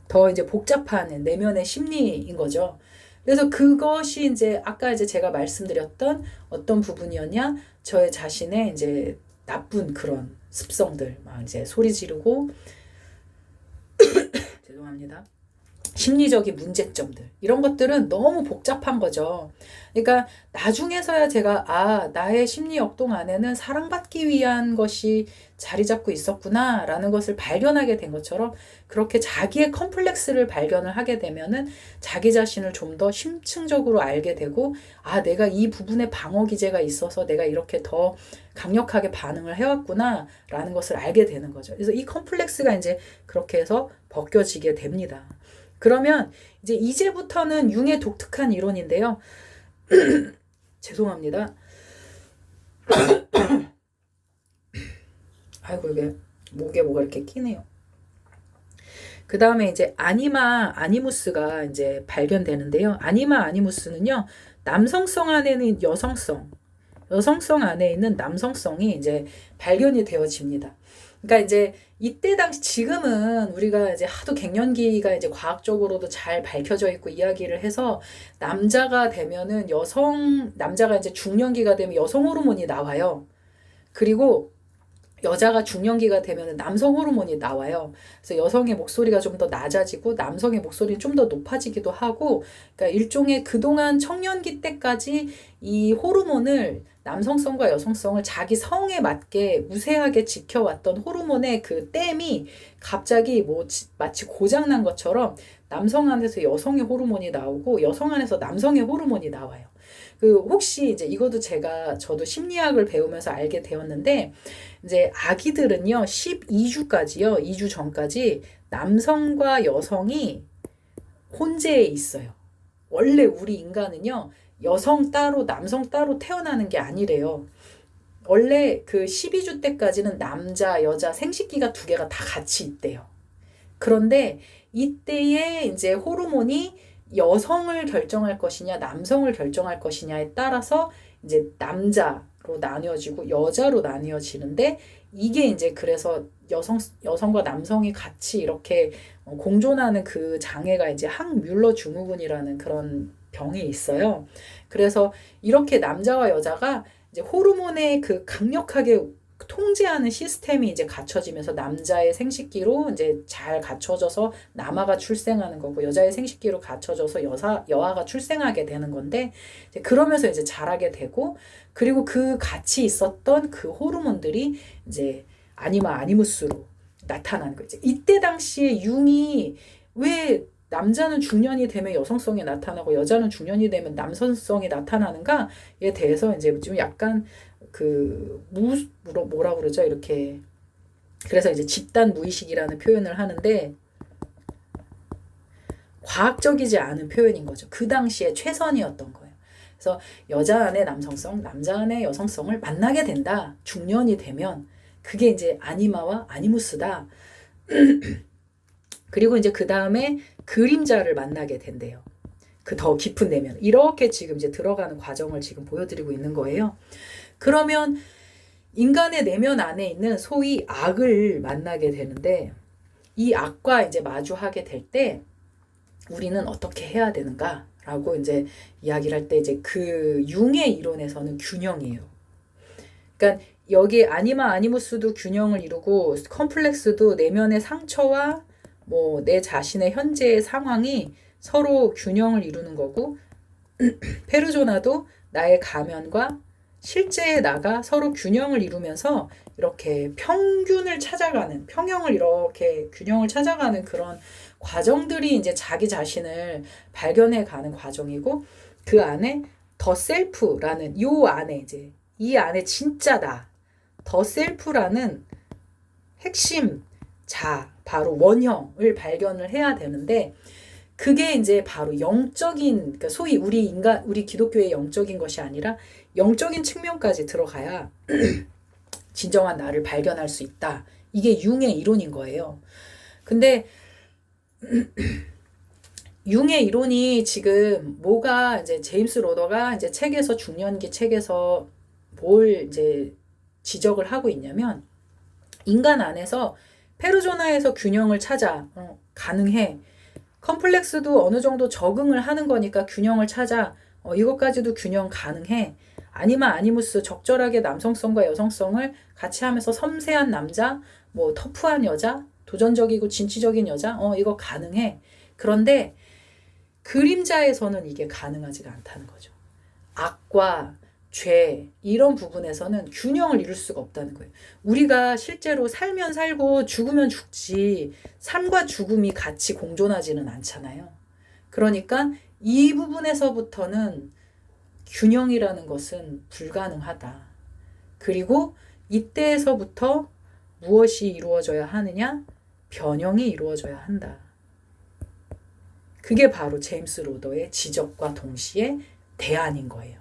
더 이제 복잡한 내면의 심리인 거죠. 그래서 그것이 이제 아까 이제 제가 말씀드렸던 어떤 부분이었냐? 저의 자신의 이제 나쁜 그런 습성들, 막 이제 소리 지르고 죄송합니다. 심리적인 문제점들 이런 것들은 너무 복잡한 거죠. 그러니까 나중에서야 제가 나의 심리 역동 안에는 사랑받기 위한 것이 자리 잡고 있었구나 라는 것을 발견하게 된 것처럼 그렇게 자기의 컴플렉스를 발견을 하게 되면은 자기 자신을 좀 더 심층적으로 알게 되고 내가 이 부분에 방어 기제가 있어서 내가 이렇게 더 강력하게 반응을 해왔구나 라는 것을 알게 되는 거죠. 그래서 이 컴플렉스가 이제 그렇게 해서 벗겨지게 됩니다. 그러면 이제부터는 융의 독특한 이론인데요. 죄송합니다. 아이고 이게 목에 뭐가 이렇게 끼네요. 그 다음에 이제 아니무스가 이제 발견되는데요. 아니무스는요, 남성성 안에는 여성성 안에 있는 남성성이 이제 발견이 되어집니다. 그러니까 이제 이때 당시 지금은 우리가 이제 하도 갱년기가 이제 과학적으로도 잘 밝혀져 있고 이야기를 해서 남자가 되면은 남자가 이제 중년기가 되면 여성 호르몬이 나와요. 그리고 여자가 중년기가 되면 남성 호르몬이 나와요. 그래서 여성의 목소리가 좀 더 낮아지고 남성의 목소리는 좀 더 높아지기도 하고, 그러니까 일종의 그동안 청년기 때까지 이 호르몬을 남성성과 여성성을 자기 성에 맞게 무세하게 지켜왔던 호르몬의 그 댐이 갑자기 마치 고장난 것처럼 남성 안에서 여성의 호르몬이 나오고 여성 안에서 남성의 호르몬이 나와요. 혹시 이제 이것도 저도 심리학을 배우면서 알게 되었는데, 이제 아기들은요, 12주까지요, 2주 전까지 남성과 여성이 혼재해 있어요. 원래 우리 인간은요, 여성 따로, 남성 따로 태어나는 게 아니래요. 원래 그 12주 때까지는 남자, 여자 생식기가 두 개가 다 같이 있대요. 그런데 이때에 이제 호르몬이 여성을 결정할 것이냐, 남성을 결정할 것이냐에 따라서 이제 남자로 나뉘어지고 여자로 나뉘어지는데, 이게 이제 그래서 여성과 남성이 같이 이렇게 공존하는 그 장애가 이제 항뮬러 증후군이라는 그런 병이 있어요. 그래서 이렇게 남자와 여자가 이제 호르몬에 그 강력하게 통제하는 시스템이 이제 갖춰지면서 남자의 생식기로 이제 잘 갖춰져서 남아가 출생하는 거고 여자의 생식기로 갖춰져서 여아가 출생하게 되는 건데 이제 그러면서 이제 자라게 되고 그리고 그 같이 있었던 그 호르몬들이 이제 아니마 아니무스로 나타나는 거죠. 이때 당시에 융이 왜 남자는 중년이 되면 여성성이 나타나고 여자는 중년이 되면 남성성이 나타나는가에 대해서 이제 좀 약간 뭐라 그러죠? 이렇게 그래서 이제 집단 무의식이라는 표현을 하는데 과학적이지 않은 표현인 거죠. 그 당시에 최선이었던 거예요. 그래서 여자 안에 남성성, 남자 안에 여성성을 만나게 된다. 중년이 되면 그게 이제 아니마와 아니무스다. 그리고 이제 그 다음에 그림자를 만나게 된대요. 그 더 깊은 내면. 이렇게 지금 이제 들어가는 과정을 지금 보여드리고 있는 거예요. 그러면 인간의 내면 안에 있는 소위 악을 만나게 되는데 이 악과 이제 마주하게 될 때 우리는 어떻게 해야 되는가라고 이제 이야기를 할 때 이제 그 융의 이론에서는 균형이에요. 그러니까 여기 아니마 아니무스도 균형을 이루고 컴플렉스도 내면의 상처와 뭐 내 자신의 현재의 상황이 서로 균형을 이루는 거고 페르조나도 나의 가면과 실제의 나가 서로 균형을 이루면서 이렇게 평균을 찾아가는 평형을 이렇게 균형을 찾아가는 그런 과정들이 이제 자기 자신을 발견해 가는 과정이고 그 안에 더 셀프라는 요 안에 이제 이 안에 진짜 나 더 셀프라는 핵심 자 바로 원형을 발견을 해야 되는데 그게 이제 바로 영적인 그러니까 소위 우리 기독교의 영적인 것이 아니라 영적인 측면까지 들어가야 진정한 나를 발견할 수 있다. 이게 융의 이론인 거예요. 근데 융의 이론이 지금 뭐가 이제 제임스 로더가 이제 책에서 중년기 책에서 뭘 이제 지적을 하고 있냐면 인간 안에서 페르조나에서 균형을 찾아 가능해. 컴플렉스도 어느 정도 적응을 하는 거니까 균형을 찾아 이것까지도 균형 가능해. 아니마 아니무스 적절하게 남성성과 여성성을 같이 하면서 섬세한 남자, 뭐 터프한 여자, 도전적이고 진취적인 여자, 이거 가능해. 그런데 그림자에서는 이게 가능하지가 않다는 거죠. 악과 죄 이런 부분에서는 균형을 이룰 수가 없다는 거예요. 우리가 실제로 살면 살고 죽으면 죽지 삶과 죽음이 같이 공존하지는 않잖아요. 그러니까 이 부분에서부터는 균형이라는 것은 불가능하다. 그리고 이때에서부터 무엇이 이루어져야 하느냐? 변형이 이루어져야 한다. 그게 바로 제임스 로더의 지적과 동시에 대안인 거예요.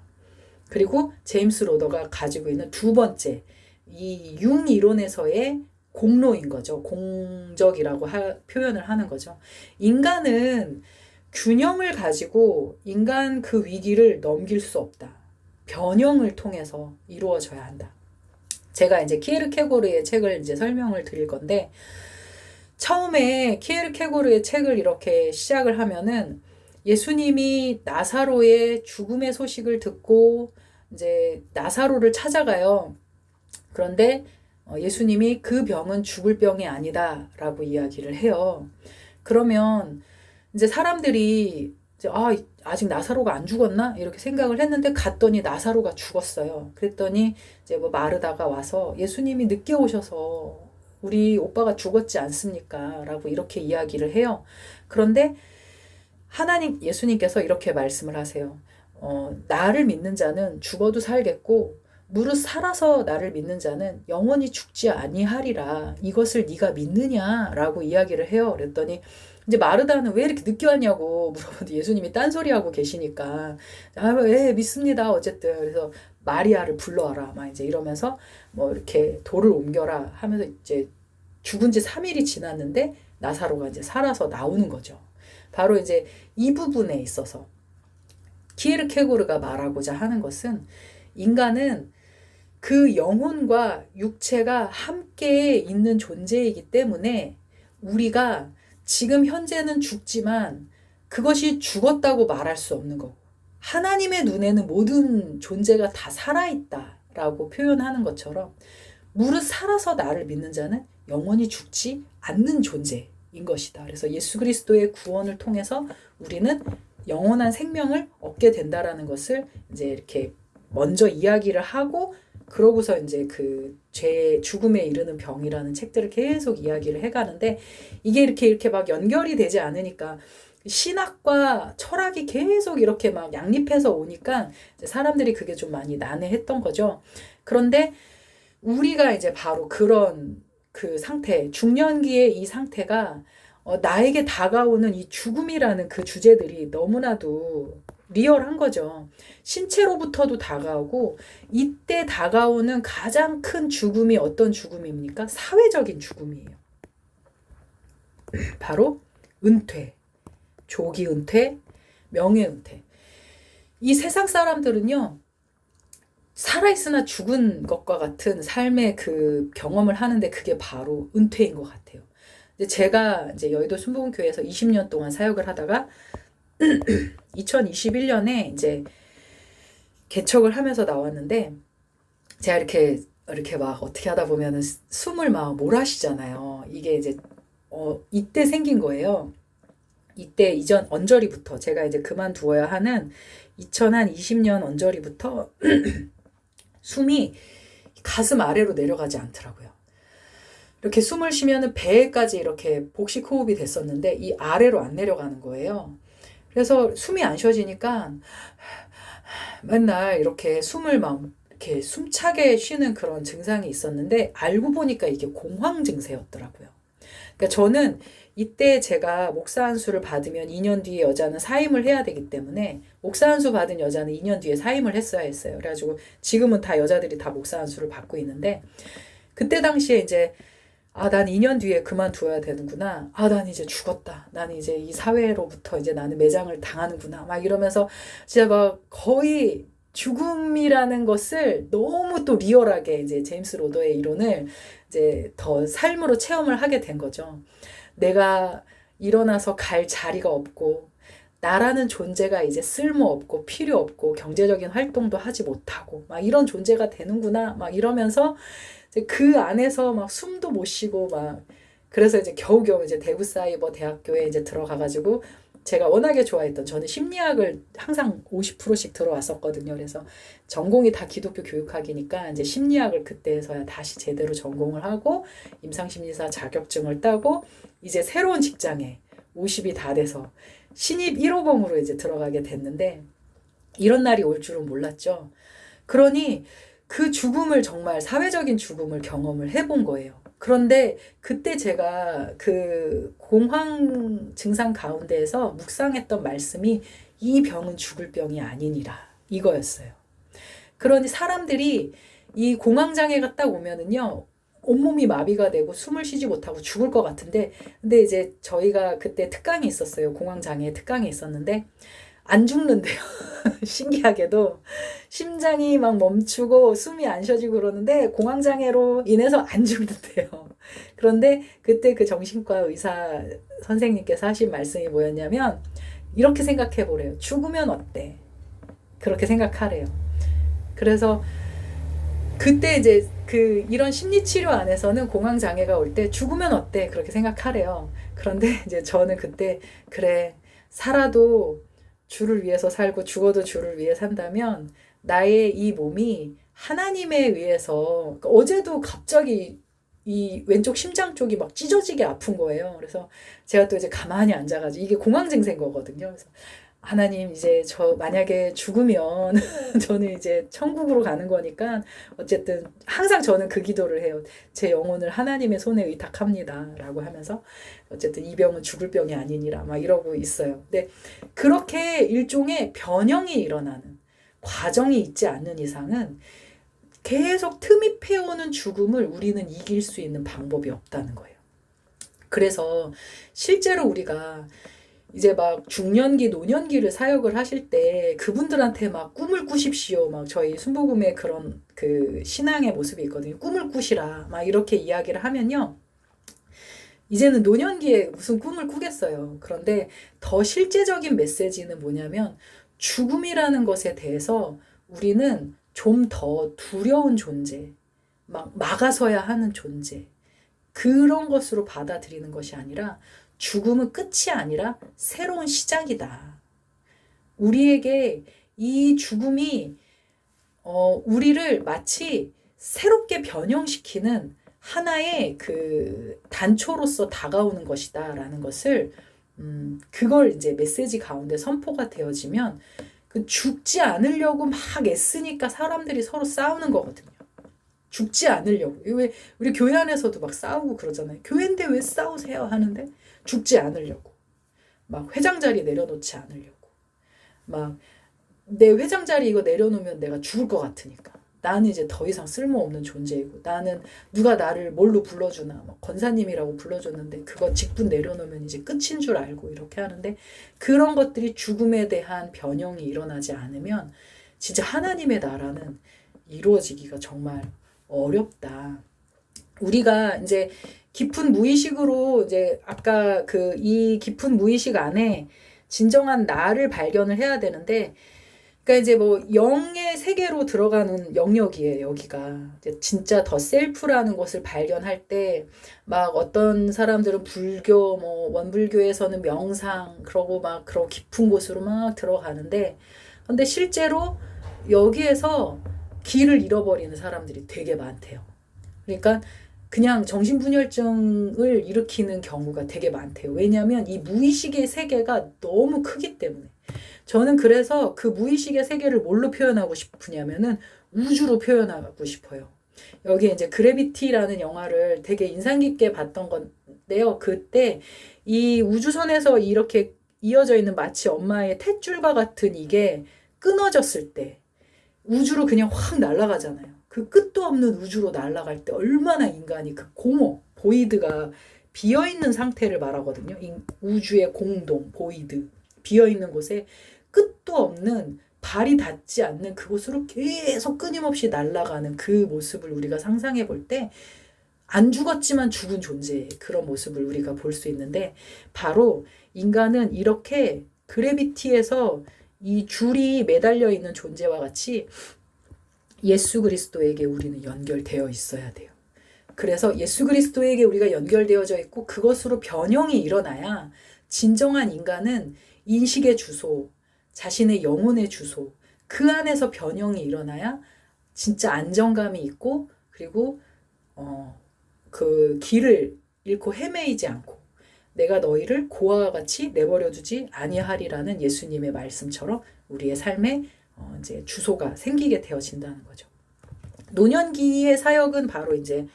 그리고 제임스 로더가 가지고 있는 두 번째 이 융 이론에서의 공로인 거죠. 공적이라고 표현을 하는 거죠. 인간은 균형을 가지고 인간 그 위기를 넘길 수 없다. 변형을 통해서 이루어져야 한다. 제가 이제 키에르케고르의 책을 이제 설명을 드릴 건데 처음에 키에르케고르의 책을 이렇게 시작을 하면은 예수님이 나사로의 죽음의 소식을 듣고 이제 나사로를 찾아가요. 그런데 예수님이 그 병은 죽을 병이 아니다라고 이야기를 해요. 그러면 이제 사람들이 이제 아직 나사로가 안 죽었나? 이렇게 생각을 했는데 갔더니 나사로가 죽었어요. 그랬더니 이제 뭐 마르다가 와서 예수님이 늦게 오셔서 우리 오빠가 죽었지 않습니까? 라고 이렇게 이야기를 해요. 그런데 예수님께서 이렇게 말씀을 하세요. 나를 믿는 자는 죽어도 살겠고 무릇 살아서 나를 믿는 자는 영원히 죽지 아니하리라. 이것을 네가 믿느냐라고 이야기를 해요. 그랬더니 이제 마르다는 왜 이렇게 늦게 왔냐고 물어보는데 예수님이 딴소리하고 계시니까 믿습니다. 어쨌든 그래서 마리아를 불러와라. 막 이제 이러면서 뭐 이렇게 돌을 옮겨라 하면서 이제 죽은 지 3일이 지났는데 나사로가 이제 살아서 나오는 거죠. 바로 이제 이 부분에 있어서 키에르케고르가 말하고자 하는 것은 인간은 그 영혼과 육체가 함께 있는 존재이기 때문에 우리가 지금 현재는 죽지만 그것이 죽었다고 말할 수 없는 거고 하나님의 눈에는 모든 존재가 다 살아있다라고 표현하는 것처럼 무릇 살아서 나를 믿는 자는 영원히 죽지 않는 존재인 것이다. 그래서 예수 그리스도의 구원을 통해서 우리는 영원한 생명을 얻게 된다라는 것을 이제 이렇게 먼저 이야기를 하고, 그러고서 이제 그 죄, 죽음에 이르는 병이라는 책들을 계속 이야기를 해가는데, 이게 이렇게 막 연결이 되지 않으니까 신학과 철학이 계속 이렇게 막 양립해서 오니까 사람들이 그게 좀 많이 난해했던 거죠. 그런데 우리가 이제 바로 그런 그 상태, 중년기의 이 상태가 나에게 다가오는 이 죽음이라는 그 주제들이 너무나도 리얼한 거죠. 신체로부터도 다가오고, 이때 다가오는 가장 큰 죽음이 어떤 죽음입니까? 사회적인 죽음이에요. 바로 은퇴, 조기 은퇴, 명예 은퇴. 이 세상 사람들은요, 살아있으나 죽은 것과 같은 삶의 그 경험을 하는데 그게 바로 은퇴인 것 같아요. 제가 이제 여의도 순복음교회에서 20년 동안 사역을 하다가 2021년에 이제 개척을 하면서 나왔는데, 제가 이렇게 막 어떻게 하다 보면은 숨을 막 몰아쉬잖아요. 이게 이제 이때 생긴 거예요. 이때 이전 언저리부터 제가 이제 그만두어야 하는 2020년 언저리부터 숨이 가슴 아래로 내려가지 않더라고요. 이렇게 숨을 쉬면은 배에까지 이렇게 복식 호흡이 됐었는데 이 아래로 안 내려가는 거예요. 그래서 숨이 안 쉬어지니까 맨날 이렇게 숨을 막 이렇게 숨차게 쉬는 그런 증상이 있었는데, 알고 보니까 이게 공황 증세였더라고요. 그러니까 저는 이때 제가 목사 안수를 받으면 2년 뒤에 여자는 사임을 해야 되기 때문에 목사 안수 받은 여자는 2년 뒤에 사임을 했어야 했어요. 그래가지고 지금은 다 여자들이 다 목사 안수를 받고 있는데, 그때 당시에 이제 난 2년 뒤에 그만둬야 되는구나. 난 이제 죽었다. 난 이제 이 사회로부터 이제 나는 매장을 당하는구나. 막 이러면서 진짜 막 거의 죽음이라는 것을 너무 또 리얼하게 이제 제임스 로더의 이론을 이제 더 삶으로 체험을 하게 된 거죠. 내가 일어나서 갈 자리가 없고, 나라는 존재가 이제 쓸모없고 필요 없고 경제적인 활동도 하지 못하고 막 이런 존재가 되는구나. 막 이러면서 그 안에서 막 숨도 못 쉬고 막, 그래서 이제 겨우겨우 이제 대구사이버 대학교에 이제 들어가가지고, 제가 워낙에 좋아했던, 저는 심리학을 항상 50%씩 들어왔었거든요. 그래서 전공이 다 기독교 교육학이니까 이제 심리학을 그때서야 다시 제대로 전공을 하고 임상심리사 자격증을 따고 이제 새로운 직장에 50이 다 돼서 신입 1호봉으로 이제 들어가게 됐는데, 이런 날이 올 줄은 몰랐죠. 그러니 그 죽음을, 정말 사회적인 죽음을 경험을 해본 거예요. 그런데 그때 제가 그 공황 증상 가운데에서 묵상했던 말씀이 이 병은 죽을 병이 아니니라, 이거였어요. 그러니 사람들이 이 공황장애가 딱 오면은요, 온몸이 마비가 되고 숨을 쉬지 못하고 죽을 것 같은데, 근데 이제 저희가 그때 특강이 있었어요. 공황장애 특강이 있었는데 안 죽는데요. 신기하게도 심장이 막 멈추고 숨이 안 쉬어지고 그러는데 공황장애로 인해서 안 죽는데요. 그런데 그때 그 정신과 의사 선생님께서 하신 말씀이 뭐였냐면, 이렇게 생각해 보래요. 죽으면 어때? 그렇게 생각하래요. 그래서 그때 이제 그 이런 심리치료 안에서는 공황장애가 올 때 죽으면 어때? 그렇게 생각하래요. 그런데 이제 저는 그때, 그래, 살아도 주를 위해서 살고 죽어도 주를 위해 산다면 나의 이 몸이 하나님에 의해서, 어제도 갑자기 이 왼쪽 심장 쪽이 막 찢어지게 아픈 거예요. 그래서 제가 또 이제 가만히 앉아가지고, 이게 공황증세인 거거든요. 그래서 하나님, 이제 저 만약에 죽으면 저는 이제 천국으로 가는 거니까 어쨌든 항상 저는 그 기도를 해요. 제 영혼을 하나님의 손에 의탁합니다. 라고 하면서 어쨌든 이 병은 죽을 병이 아니니라 막 이러고 있어요. 근데 그렇게 일종의 변형이 일어나는 과정이 있지 않는 이상은 계속 틈입해오는 죽음을 우리는 이길 수 있는 방법이 없다는 거예요. 그래서 실제로 우리가 이제 막 중년기, 노년기를 사역을 하실 때 그분들한테 막 꿈을 꾸십시오. 막 저희 순복음의 그런 그 신앙의 모습이 있거든요. 꿈을 꾸시라. 막 이렇게 이야기를 하면요, 이제는 노년기에 무슨 꿈을 꾸겠어요. 그런데 더 실제적인 메시지는 뭐냐면, 죽음이라는 것에 대해서 우리는 좀 더 두려운 존재, 막 막아서야 하는 존재. 그런 것으로 받아들이는 것이 아니라 죽음은 끝이 아니라 새로운 시작이다. 우리에게 이 죽음이 우리를 마치 새롭게 변형시키는 하나의 그 단초로서 다가오는 것이다라는 것을 그걸 이제 메시지 가운데 선포가 되어지면 그 죽지 않으려고 막 애쓰니까 사람들이 서로 싸우는 거거든요. 죽지 않으려고. 왜 우리 교회 안에서도 막 싸우고 그러잖아요. 교회인데 왜 싸우세요 하는데 죽지 않으려고. 막 회장 자리 내려놓지 않으려고. 막 내 회장 자리 이거 내려놓으면 내가 죽을 것 같으니까. 나는 이제 더 이상 쓸모없는 존재이고 나는 누가 나를 뭘로 불러주나 뭐 권사님이라고 불러줬는데 그거 직분 내려놓으면 이제 끝인 줄 알고 이렇게 하는데 그런 것들이 죽음에 대한 변형이 일어나지 않으면 진짜 하나님의 나라는 이루어지기가 정말 어렵다. 우리가 이제 깊은 무의식으로 이제 아까 그 이 깊은 무의식 안에 진정한 나를 발견을 해야 되는데 그러니까 이제 뭐 영의 세계로 들어가는 영역이에요, 여기가. 이제 진짜 더 셀프라는 것을 발견할 때 막 어떤 사람들은 불교 뭐 원불교에서는 명상 그러고 막 그런 깊은 곳으로 막 들어가는데 근데 실제로 여기에서 길을 잃어버리는 사람들이 되게 많대요. 그러니까 그냥 정신분열증을 일으키는 경우가 되게 많대요. 왜냐하면 이 무의식의 세계가 너무 크기 때문에. 저는 그래서 그 무의식의 세계를 뭘로 표현하고 싶으냐면은 우주로 표현하고 싶어요. 여기 이제 그래비티라는 영화를 되게 인상 깊게 봤던 건데요. 그때 이 우주선에서 이렇게 이어져 있는 마치 엄마의 탯줄과 같은 이게 끊어졌을 때 우주로 그냥 확 날아가잖아요. 그 끝도 없는 우주로 날아갈 때 얼마나 인간이 그 공허, 보이드가 비어있는 상태를 말하거든요. 우주의 공동, 보이드, 비어있는 곳에 끝도 없는 발이 닿지 않는 그곳으로 계속 끊임없이 날아가는 그 모습을 우리가 상상해 볼 때 안 죽었지만 죽은 존재의 그런 모습을 우리가 볼 수 있는데 바로 인간은 이렇게 그래비티에서 이 줄이 매달려 있는 존재와 같이 예수 그리스도에게 우리는 연결되어 있어야 돼요. 그래서 예수 그리스도에게 우리가 연결되어져 있고 그것으로 변형이 일어나야 진정한 인간은 인식의 주소, 자신의 영혼의 주소, 그 안에서 변형이 일어나야 진짜 안정감이 있고 그리고 그 길을 잃고 헤매이지 않고 내가 너희를 고아와 같이 내버려두지 아니하리라는 예수님의 말씀처럼 우리의 삶에 이제 주소가 생기게 되어진다는 거죠. 노년기의 사역은 바로 이제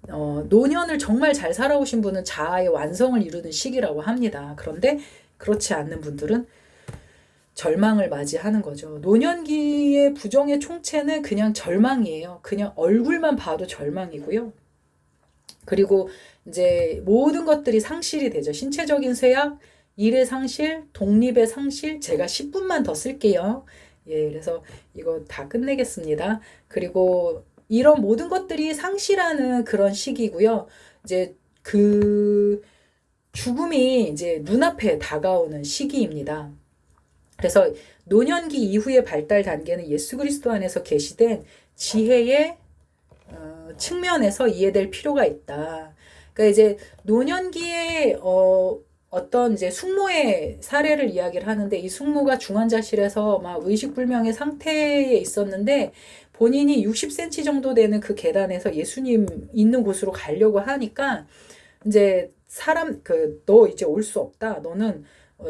노년을 정말 잘 살아오신 분은 자아의 완성을 이루는 시기라고 합니다. 그런데 그렇지 않는 분들은 절망을 맞이하는 거죠. 노년기의 부정의 총체는 그냥 절망이에요. 그냥 얼굴만 봐도 절망이고요. 그리고 이제 모든 것들이 상실이 되죠. 신체적인 쇠약, 일의 상실, 독립의 상실. 제가 10분만 더 쓸게요. 예, 그래서 이거 다 끝내겠습니다. 그리고 이런 모든 것들이 상실하는 그런 시기고요. 이제 그 죽음이 이제 눈앞에 다가오는 시기입니다. 그래서 노년기 이후의 발달 단계는 예수 그리스도 안에서 계시된 지혜의 측면에서 이해될 필요가 있다. 그러니까 이제 노년기에 어떤 이제 숙모의 사례를 이야기를 하는데 이 숙모가 중환자실에서 막 의식불명의 상태에 있었는데 본인이 60cm 정도 되는 그 계단에서 예수님 있는 곳으로 가려고 하니까 이제 너 이제 올 수 없다. 너는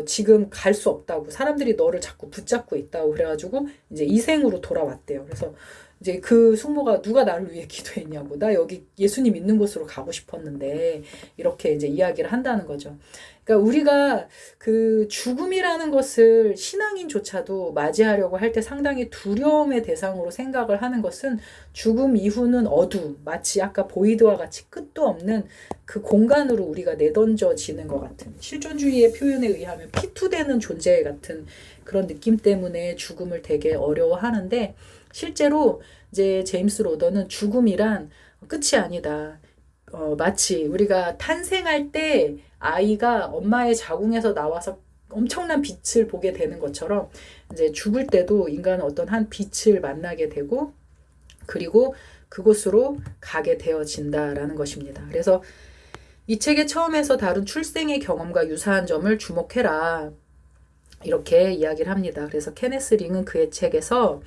지금 갈 수 없다고. 사람들이 너를 자꾸 붙잡고 있다고. 그래가지고 이제 이생으로 돌아왔대요. 그래서 이제 그 숙모가 누가 나를 위해 기도했냐고. 나 여기 예수님 있는 곳으로 가고 싶었는데 이렇게 이제 이야기를 한다는 거죠. 그러니까 우리가 그 죽음이라는 것을 신앙인조차도 맞이하려고 할 때 상당히 두려움의 대상으로 생각을 하는 것은 죽음 이후는 어두, 마치 아까 보이드와 같이 끝도 없는 그 공간으로 우리가 내던져지는 것 같은 실존주의의 표현에 의하면 피투되는 존재 같은 그런 느낌 때문에 죽음을 되게 어려워하는데 실제로 이제 제임스 로더는 죽음이란 끝이 아니다. 마치 우리가 탄생할 때 아이가 엄마의 자궁에서 나와서 엄청난 빛을 보게 되는 것처럼 이제 죽을 때도 인간은 어떤 한 빛을 만나게 되고 그리고 그곳으로 가게 되어진다라는 것입니다. 그래서 이 책의 처음에서 다룬 출생의 경험과 유사한 점을 주목해라. 이렇게 이야기를 합니다. 그래서 케네스 링은 그의 책에서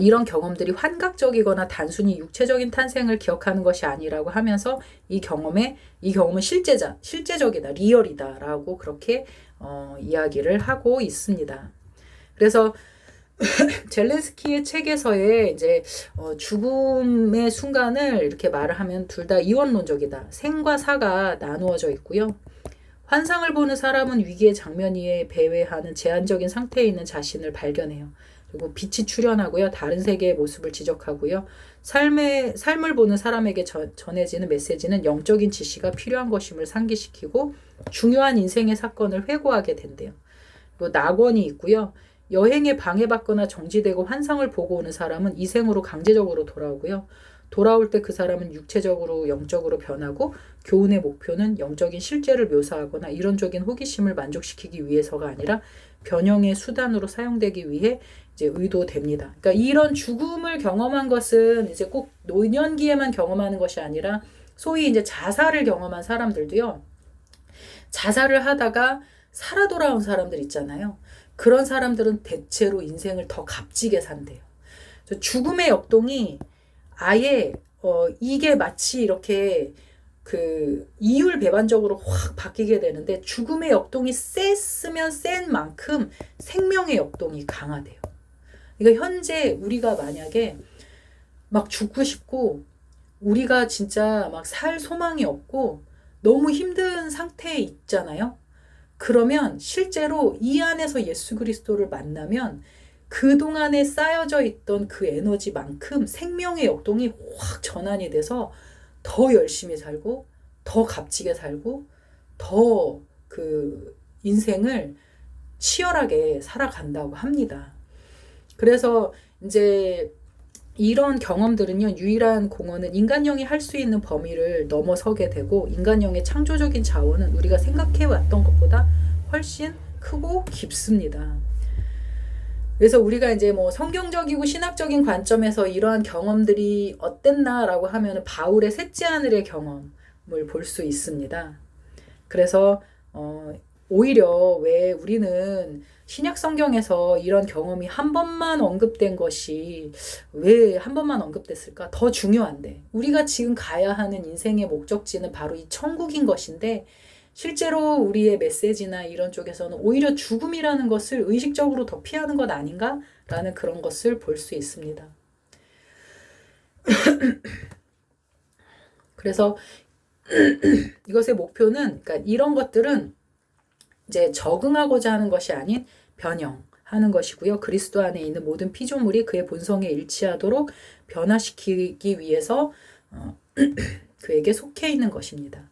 이런 경험들이 환각적이거나 단순히 육체적인 탄생을 기억하는 것이 아니라고 하면서 이 경험은 실제적이다, 리얼이다라고 그렇게 이야기를 하고 있습니다. 그래서 젤렌스키의 책에서의 이제 죽음의 순간을 이렇게 말을 하면 둘 다 이원론적이다. 생과 사가 나누어져 있고요. 환상을 보는 사람은 위기의 장면 위에 배회하는 제한적인 상태에 있는 자신을 발견해요. 그리고 빛이 출현하고요. 다른 세계의 모습을 지적하고요. 삶을 보는 사람에게 전해지는 메시지는 영적인 지시가 필요한 것임을 상기시키고 중요한 인생의 사건을 회고하게 된대요. 그리고 낙원이 있고요. 여행에 방해받거나 정지되고 환상을 보고 오는 사람은 이 생으로 강제적으로 돌아오고요. 돌아올 때 그 사람은 육체적으로 영적으로 변하고 교훈의 목표는 영적인 실제를 묘사하거나 이론적인 호기심을 만족시키기 위해서가 아니라 변형의 수단으로 사용되기 위해 이제 의도됩니다. 그러니까 이런 죽음을 경험한 것은 이제 꼭 노년기에만 경험하는 것이 아니라 소위 이제 자살을 경험한 사람들도요. 자살을 하다가 살아 돌아온 사람들 있잖아요. 그런 사람들은 대체로 인생을 더 값지게 산대요. 죽음의 역동이 아예 이게 마치 이렇게 그 이율 배반적으로 확 바뀌게 되는데 죽음의 역동이 셌으면 센 만큼 생명의 역동이 강하대요. 그러니까 현재 우리가 만약에 막 죽고 싶고 우리가 진짜 막 살 소망이 없고 너무 힘든 상태에 있잖아요. 그러면 실제로 이 안에서 예수 그리스도를 만나면 그동안에 쌓여져 있던 그 에너지만큼 생명의 역동이 확 전환이 돼서 더 열심히 살고 더 값지게 살고 더 그 인생을 치열하게 살아간다고 합니다. 그래서 이제 이런 경험들은요, 유일한 공헌은 인간형이 할 수 있는 범위를 넘어서게 되고 인간형의 창조적인 자원은 우리가 생각해왔던 것보다 훨씬 크고 깊습니다. 그래서 우리가 이제 뭐 성경적이고 신학적인 관점에서 이러한 경험들이 어땠나라고 하면 바울의 셋째 하늘의 경험을 볼 수 있습니다. 그래서 오히려 왜 우리는 신약 성경에서 이런 경험이 한 번만 언급된 것이 왜 한 번만 언급됐을까? 더 중요한데 우리가 지금 가야 하는 인생의 목적지는 바로 이 천국인 것인데 실제로 우리의 메시지나 이런 쪽에서는 오히려 죽음이라는 것을 의식적으로 더 피하는 것 아닌가라는 그런 것을 볼 수 있습니다. 그래서 이것의 목표는 그러니까 이런 것들은 이제 적응하고자 하는 것이 아닌 변형하는 것이고요. 그리스도 안에 있는 모든 피조물이 그의 본성에 일치하도록 변화시키기 위해서 그에게 속해 있는 것입니다.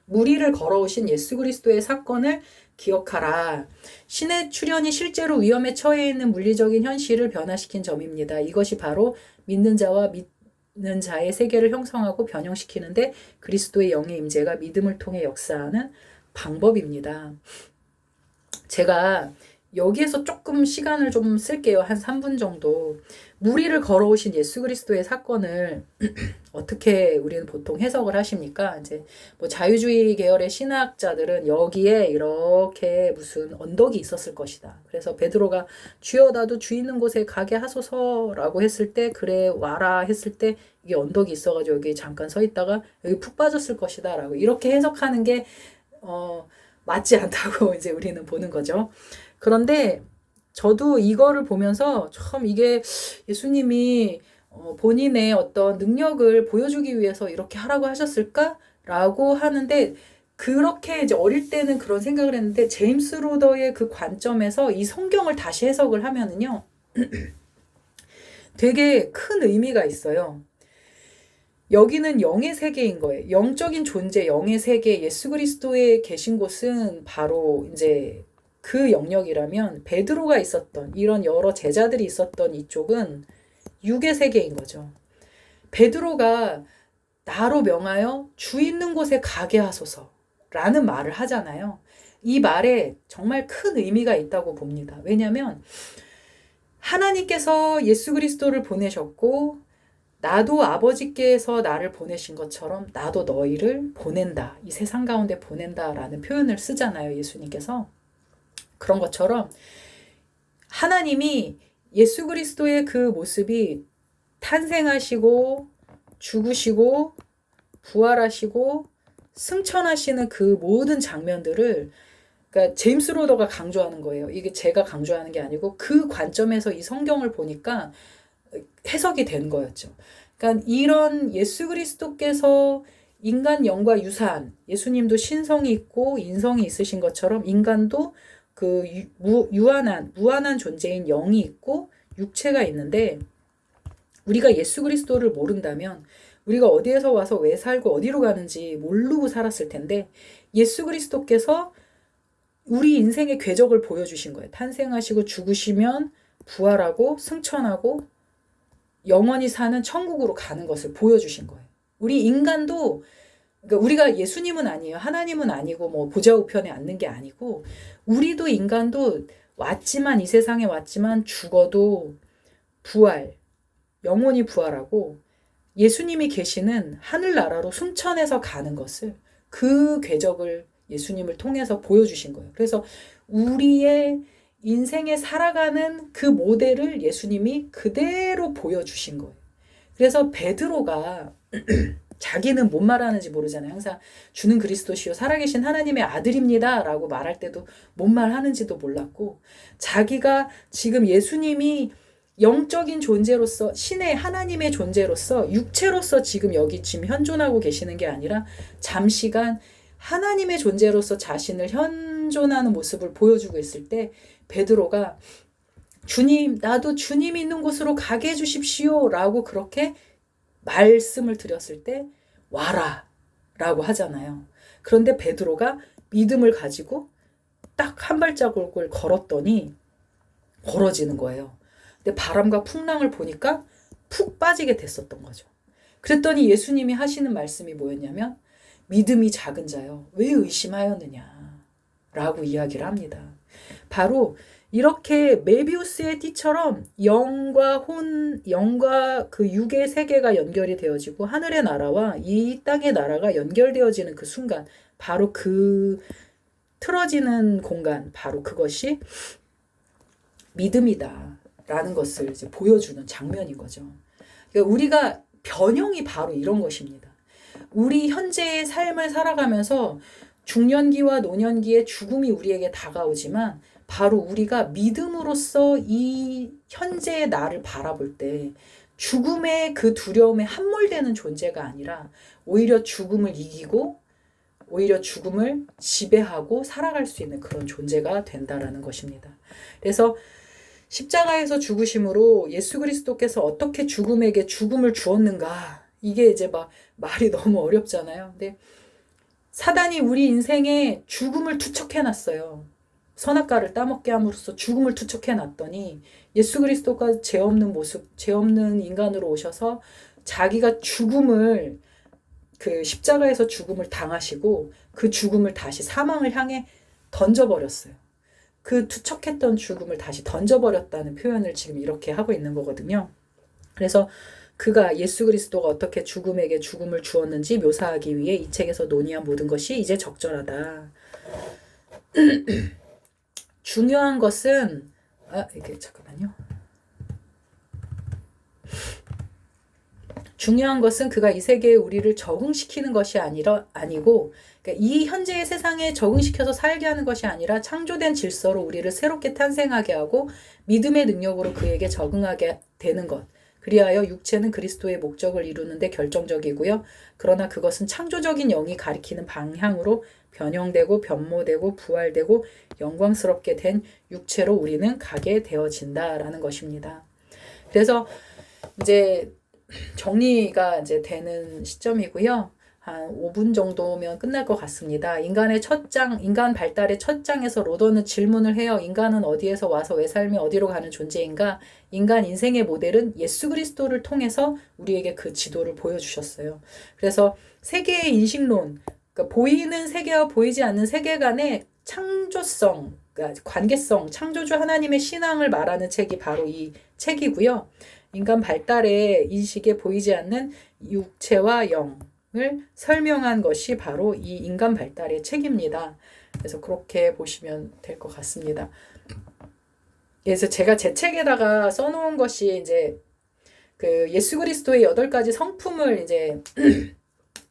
무리를 걸어오신 예수 그리스도의 사건을 기억하라. 신의 출현이 실제로 위험에 처해 있는 물리적인 현실을 변화시킨 점입니다. 이것이 바로 믿는 자와 믿는 자의 세계를 형성하고 변형시키는데 그리스도의 영의 임재가 믿음을 통해 역사하는 방법입니다. 제가 여기에서 조금 시간을 좀 쓸게요. 한 3분 정도. 무리를 걸어오신 예수 그리스도의 사건을 어떻게 우리는 보통 해석을 하십니까? 이제 뭐 자유주의 계열의 신학자들은 여기에 이렇게 무슨 언덕이 있었을 것이다. 그래서 베드로가 주여 나도 주 있는 곳에 가게 하소서라고 했을 때 그래 와라 했을 때 이게 언덕이 있어가지고 여기 잠깐 서 있다가 여기 푹 빠졌을 것이다라고 이렇게 해석하는 게 맞지 않다고 이제 우리는 보는 거죠. 그런데 저도 이거를 보면서 참 이게 예수님이 본인의 어떤 능력을 보여주기 위해서 이렇게 하라고 하셨을까라고 하는데 그렇게 이제 어릴 때는 그런 생각을 했는데 제임스 로더의 그 관점에서 이 성경을 다시 해석을 하면은요 되게 큰 의미가 있어요. 여기는 영의 세계인 거예요. 영적인 존재, 영의 세계, 예수 그리스도에 계신 곳은 바로 이제 그 영역이라면 베드로가 있었던 이런 여러 제자들이 있었던 이쪽은 육의 세계인 거죠. 베드로가 나로 명하여 주 있는 곳에 가게 하소서라는 말을 하잖아요. 이 말에 정말 큰 의미가 있다고 봅니다. 왜냐하면 하나님께서 예수 그리스도를 보내셨고 나도 아버지께서 나를 보내신 것처럼 나도 너희를 보낸다. 이 세상 가운데 보낸다라는 표현을 쓰잖아요. 예수님께서. 그런 것처럼 하나님이 예수 그리스도의 그 모습이 탄생하시고 죽으시고 부활하시고 승천하시는 그 모든 장면들을 그러니까 제임스 로더가 강조하는 거예요. 이게 제가 강조하는 게 아니고 그 관점에서 이 성경을 보니까 해석이 된 거였죠. 그러니까 이런 예수 그리스도께서 인간 영과 유사한 예수님도 신성이 있고 인성이 있으신 것처럼 인간도 그 무한한 존재인 영이 있고 육체가 있는데 우리가 예수 그리스도를 모른다면 우리가 어디에서 와서 왜 살고 어디로 가는지 모르고 살았을 텐데 예수 그리스도께서 우리 인생의 궤적을 보여주신 거예요. 탄생하시고 죽으시면 부활하고 승천하고 영원히 사는 천국으로 가는 것을 보여주신 거예요. 우리 인간도 그러니까 우리가 예수님은 아니에요. 하나님은 아니고 뭐 보좌 우편에 앉는 게 아니고 우리도 인간도 왔지만 이 세상에 왔지만 죽어도 부활, 영원히 부활하고 예수님이 계시는 하늘나라로 승천해서 가는 것을 그 궤적을 예수님을 통해서 보여주신 거예요. 그래서 우리의 인생에 살아가는 그 모델을 예수님이 그대로 보여주신 거예요. 그래서 베드로가 자기는 뭔 말하는지 모르잖아요. 항상 주는 그리스도시요 살아계신 하나님의 아들입니다 라고 말할 때도 뭔 말하는지도 몰랐고 자기가 지금 예수님이 영적인 존재로서 신의 하나님의 존재로서 육체로서 지금 여기 지금 현존하고 계시는 게 아니라 잠시간 하나님의 존재로서 자신을 현존하는 모습을 보여주고 있을 때 베드로가 주님 나도 주님 있는 곳으로 가게 해주십시오 라고 그렇게 말씀을 드렸을 때 와라 라고 하잖아요. 그런데 베드로가 믿음을 가지고 딱 한 발자국을 걸었더니 걸어지는 거예요. 근데 바람과 풍랑을 보니까 푹 빠지게 됐었던 거죠. 그랬더니 예수님이 하시는 말씀이 뭐였냐면 믿음이 작은 자여 왜 의심하였느냐 라고 이야기를 합니다. 바로 이렇게 메비우스의 띠처럼 영과 그 육의 세계가 연결이 되어지고 하늘의 나라와 이 땅의 나라가 연결되어지는 그 순간 바로 그 틀어지는 공간 바로 그것이 믿음이다 라는 것을 이제 보여주는 장면인 거죠. 그러니까 우리가 변형이 바로 이런 것입니다. 우리 현재의 삶을 살아가면서 중년기와 노년기의 죽음이 우리에게 다가오지만 바로 우리가 믿음으로써 이 현재의 나를 바라볼 때 죽음의 그 두려움에 함몰되는 존재가 아니라 오히려 죽음을 이기고 오히려 죽음을 지배하고 살아갈 수 있는 그런 존재가 된다라는 것입니다. 그래서 십자가에서 죽으심으로 예수 그리스도께서 어떻게 죽음에게 죽음을 주었는가 이게 이제 막 말이 너무 어렵잖아요. 근데 사단이 우리 인생에 죽음을 투척해놨어요. 선악과를 따먹게 함으로써 죽음을 투척해놨더니 예수 그리스도가 죄 없는 모습, 죄 없는 인간으로 오셔서 자기가 죽음을 그 십자가에서 죽음을 당하시고 그 죽음을 다시 사망을 향해 던져버렸어요. 그 투척했던 죽음을 다시 던져버렸다는 표현을 지금 이렇게 하고 있는 거거든요. 그래서 그가 예수 그리스도가 어떻게 죽음에게 죽음을 주었는지 묘사하기 위해 이 책에서 논의한 모든 것이 이제 적절하다. 중요한 것은 이게 잠깐만요. 중요한 것은 그가 이 세계에 우리를 적응시키는 것이 아니고 그러니까 이 현재의 세상에 적응시켜서 살게 하는 것이 아니라 창조된 질서로 우리를 새롭게 탄생하게 하고 믿음의 능력으로 그에게 적응하게 되는 것. 그리하여 육체는 그리스도의 목적을 이루는데 결정적이고요. 그러나 그것은 창조적인 영이 가리키는 방향으로 변형되고 변모되고 부활되고 영광스럽게 된 육체로 우리는 가게 되어진다라는 것입니다. 그래서 이제 정리가 이제 되는 시점이고요. 한 5분 정도면 끝날 것 같습니다. 인간 발달의 첫 장에서 로더는 질문을 해요. 인간은 어디에서 와서 왜 삶이 어디로 가는 존재인가? 인간 인생의 모델은 예수 그리스도를 통해서 우리에게 그 지도를 보여주셨어요. 그래서 세계의 인식론, 그러니까 보이는 세계와 보이지 않는 세계 간의 창조성, 그러니까 관계성, 창조주 하나님의 신앙을 말하는 책이 바로 이 책이고요. 인간 발달의 인식에 보이지 않는 육체와 영을 설명한 것이 바로 이 인간 발달의 책입니다. 그래서 그렇게 보시면 될 것 같습니다. 그래서 제가 제 책에다가 써놓은 것이 이제 그 예수 그리스도의 8가지 성품을 이제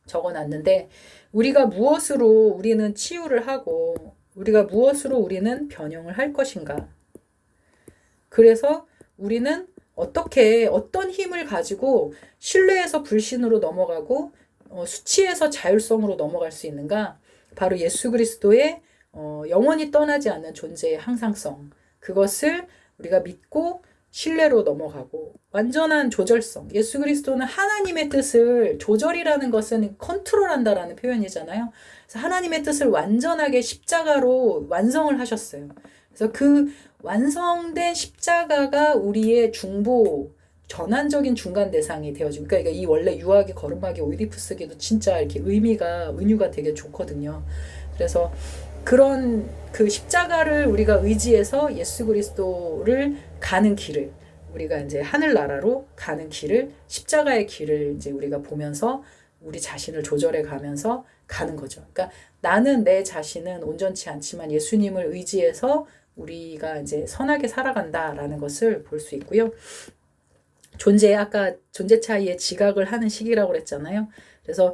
적어놨는데, 우리가 무엇으로 우리는 치유를 하고 우리가 무엇으로 우리는 변형을 할 것인가. 그래서 우리는 어떻게 어떤 힘을 가지고 신뢰에서 불신으로 넘어가고 수치에서 자율성으로 넘어갈 수 있는가. 바로 예수 그리스도의 영원히 떠나지 않는 존재의 항상성, 그것을 우리가 믿고 신뢰로 넘어가고, 완전한 조절성. 예수 그리스도는 하나님의 뜻을, 조절이라는 것은 컨트롤한다라는 표현이잖아요. 그래서 하나님의 뜻을 완전하게 십자가로 완성을 하셨어요. 그래서 그 완성된 십자가가 우리의 중보, 전환적인 중간 대상이 되어집니다. 그러니까 이 원래 유아기, 거름하기, 오이디푸스기도 진짜 이렇게 은유가 되게 좋거든요. 그래서 그런 그 십자가를 우리가 의지해서 예수 그리스도를 가는 길을, 우리가 이제 하늘나라로 가는 길을, 십자가의 길을 이제 우리가 보면서 우리 자신을 조절해 가면서 가는 거죠. 그러니까 나는 내 자신은 온전치 않지만 예수님을 의지해서 우리가 이제 선하게 살아간다라는 것을 볼 수 있고요. 아까 존재 차이의 지각을 하는 시기라고 그랬잖아요. 그래서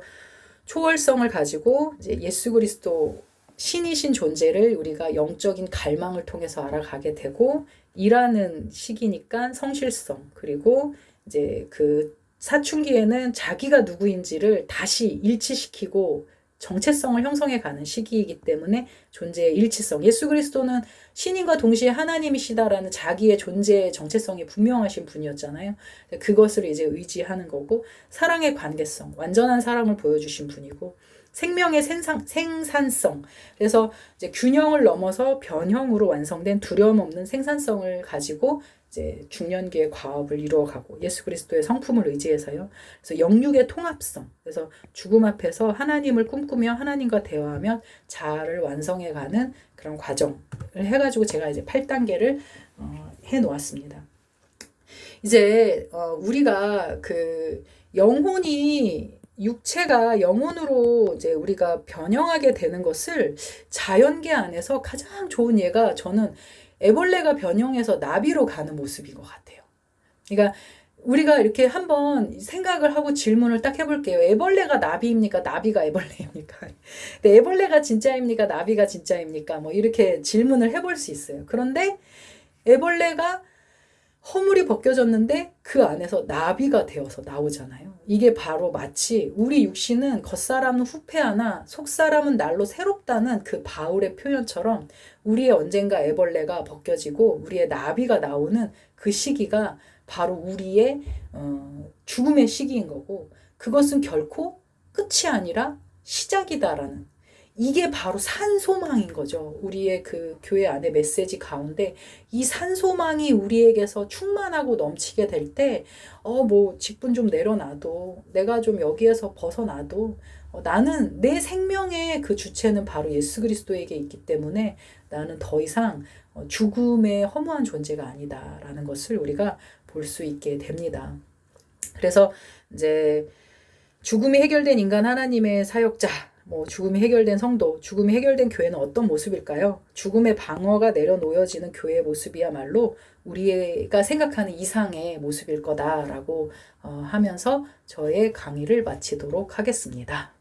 초월성을 가지고 이제 예수 그리스도 신이신 존재를 우리가 영적인 갈망을 통해서 알아가게 되고, 일하는 시기니까 성실성, 그리고 이제 그 사춘기에는 자기가 누구인지를 다시 일치시키고 정체성을 형성해 가는 시기이기 때문에 존재의 일치성. 예수 그리스도는 신인과 동시에 하나님이시다라는 자기의 존재의 정체성이 분명하신 분이었잖아요. 그것을 이제 의지하는 거고, 사랑의 관계성, 완전한 사랑을 보여주신 분이고, 생명의 생산성. 그래서 이제 균형을 넘어서 변형으로 완성된 두려움 없는 생산성을 가지고 이제 중년기의 과업을 이루어가고, 예수 그리스도의 성품을 의지해서요. 그래서 영육의 통합성. 그래서 죽음 앞에서 하나님을 꿈꾸며 하나님과 대화하며 자아를 완성해가는 그런 과정을 해가지고 제가 이제 8단계를 해 놓았습니다. 이제 우리가 그 영혼이, 육체가 영혼으로 이제 우리가 변형하게 되는 것을 자연계 안에서 가장 좋은 예가, 저는 애벌레가 변형해서 나비로 가는 모습인 것 같아요. 그러니까 우리가 이렇게 한번 생각을 하고 질문을 딱 해볼게요. 애벌레가 나비입니까? 나비가 애벌레입니까? 근데 애벌레가 진짜입니까? 나비가 진짜입니까? 뭐 이렇게 질문을 해볼 수 있어요. 그런데 애벌레가 허물이 벗겨졌는데 그 안에서 나비가 되어서 나오잖아요. 이게 바로 마치 우리 육신은 겉사람은 후패하나 속사람은 날로 새롭다는 그 바울의 표현처럼, 우리의 언젠가 애벌레가 벗겨지고 우리의 나비가 나오는 그 시기가 바로 우리의 죽음의 시기인 거고, 그것은 결코 끝이 아니라 시작이다라는, 이게 바로 산소망인 거죠. 우리의 그 교회 안에 메시지 가운데 이 산소망이 우리에게서 충만하고 넘치게 될 때, 뭐 직분 좀 내려놔도, 내가 좀 여기에서 벗어나도, 나는 내 생명의 그 주체는 바로 예수 그리스도에게 있기 때문에 나는 더 이상 죽음의 허무한 존재가 아니다라는 것을 우리가 볼 수 있게 됩니다. 그래서 이제 죽음이 해결된 인간, 하나님의 사역자, 뭐 죽음이 해결된 성도, 죽음이 해결된 교회는 어떤 모습일까요? 죽음의 방어가 내려놓여지는 교회의 모습이야말로 우리가 생각하는 이상의 모습일 거다라고 하면서 저의 강의를 마치도록 하겠습니다.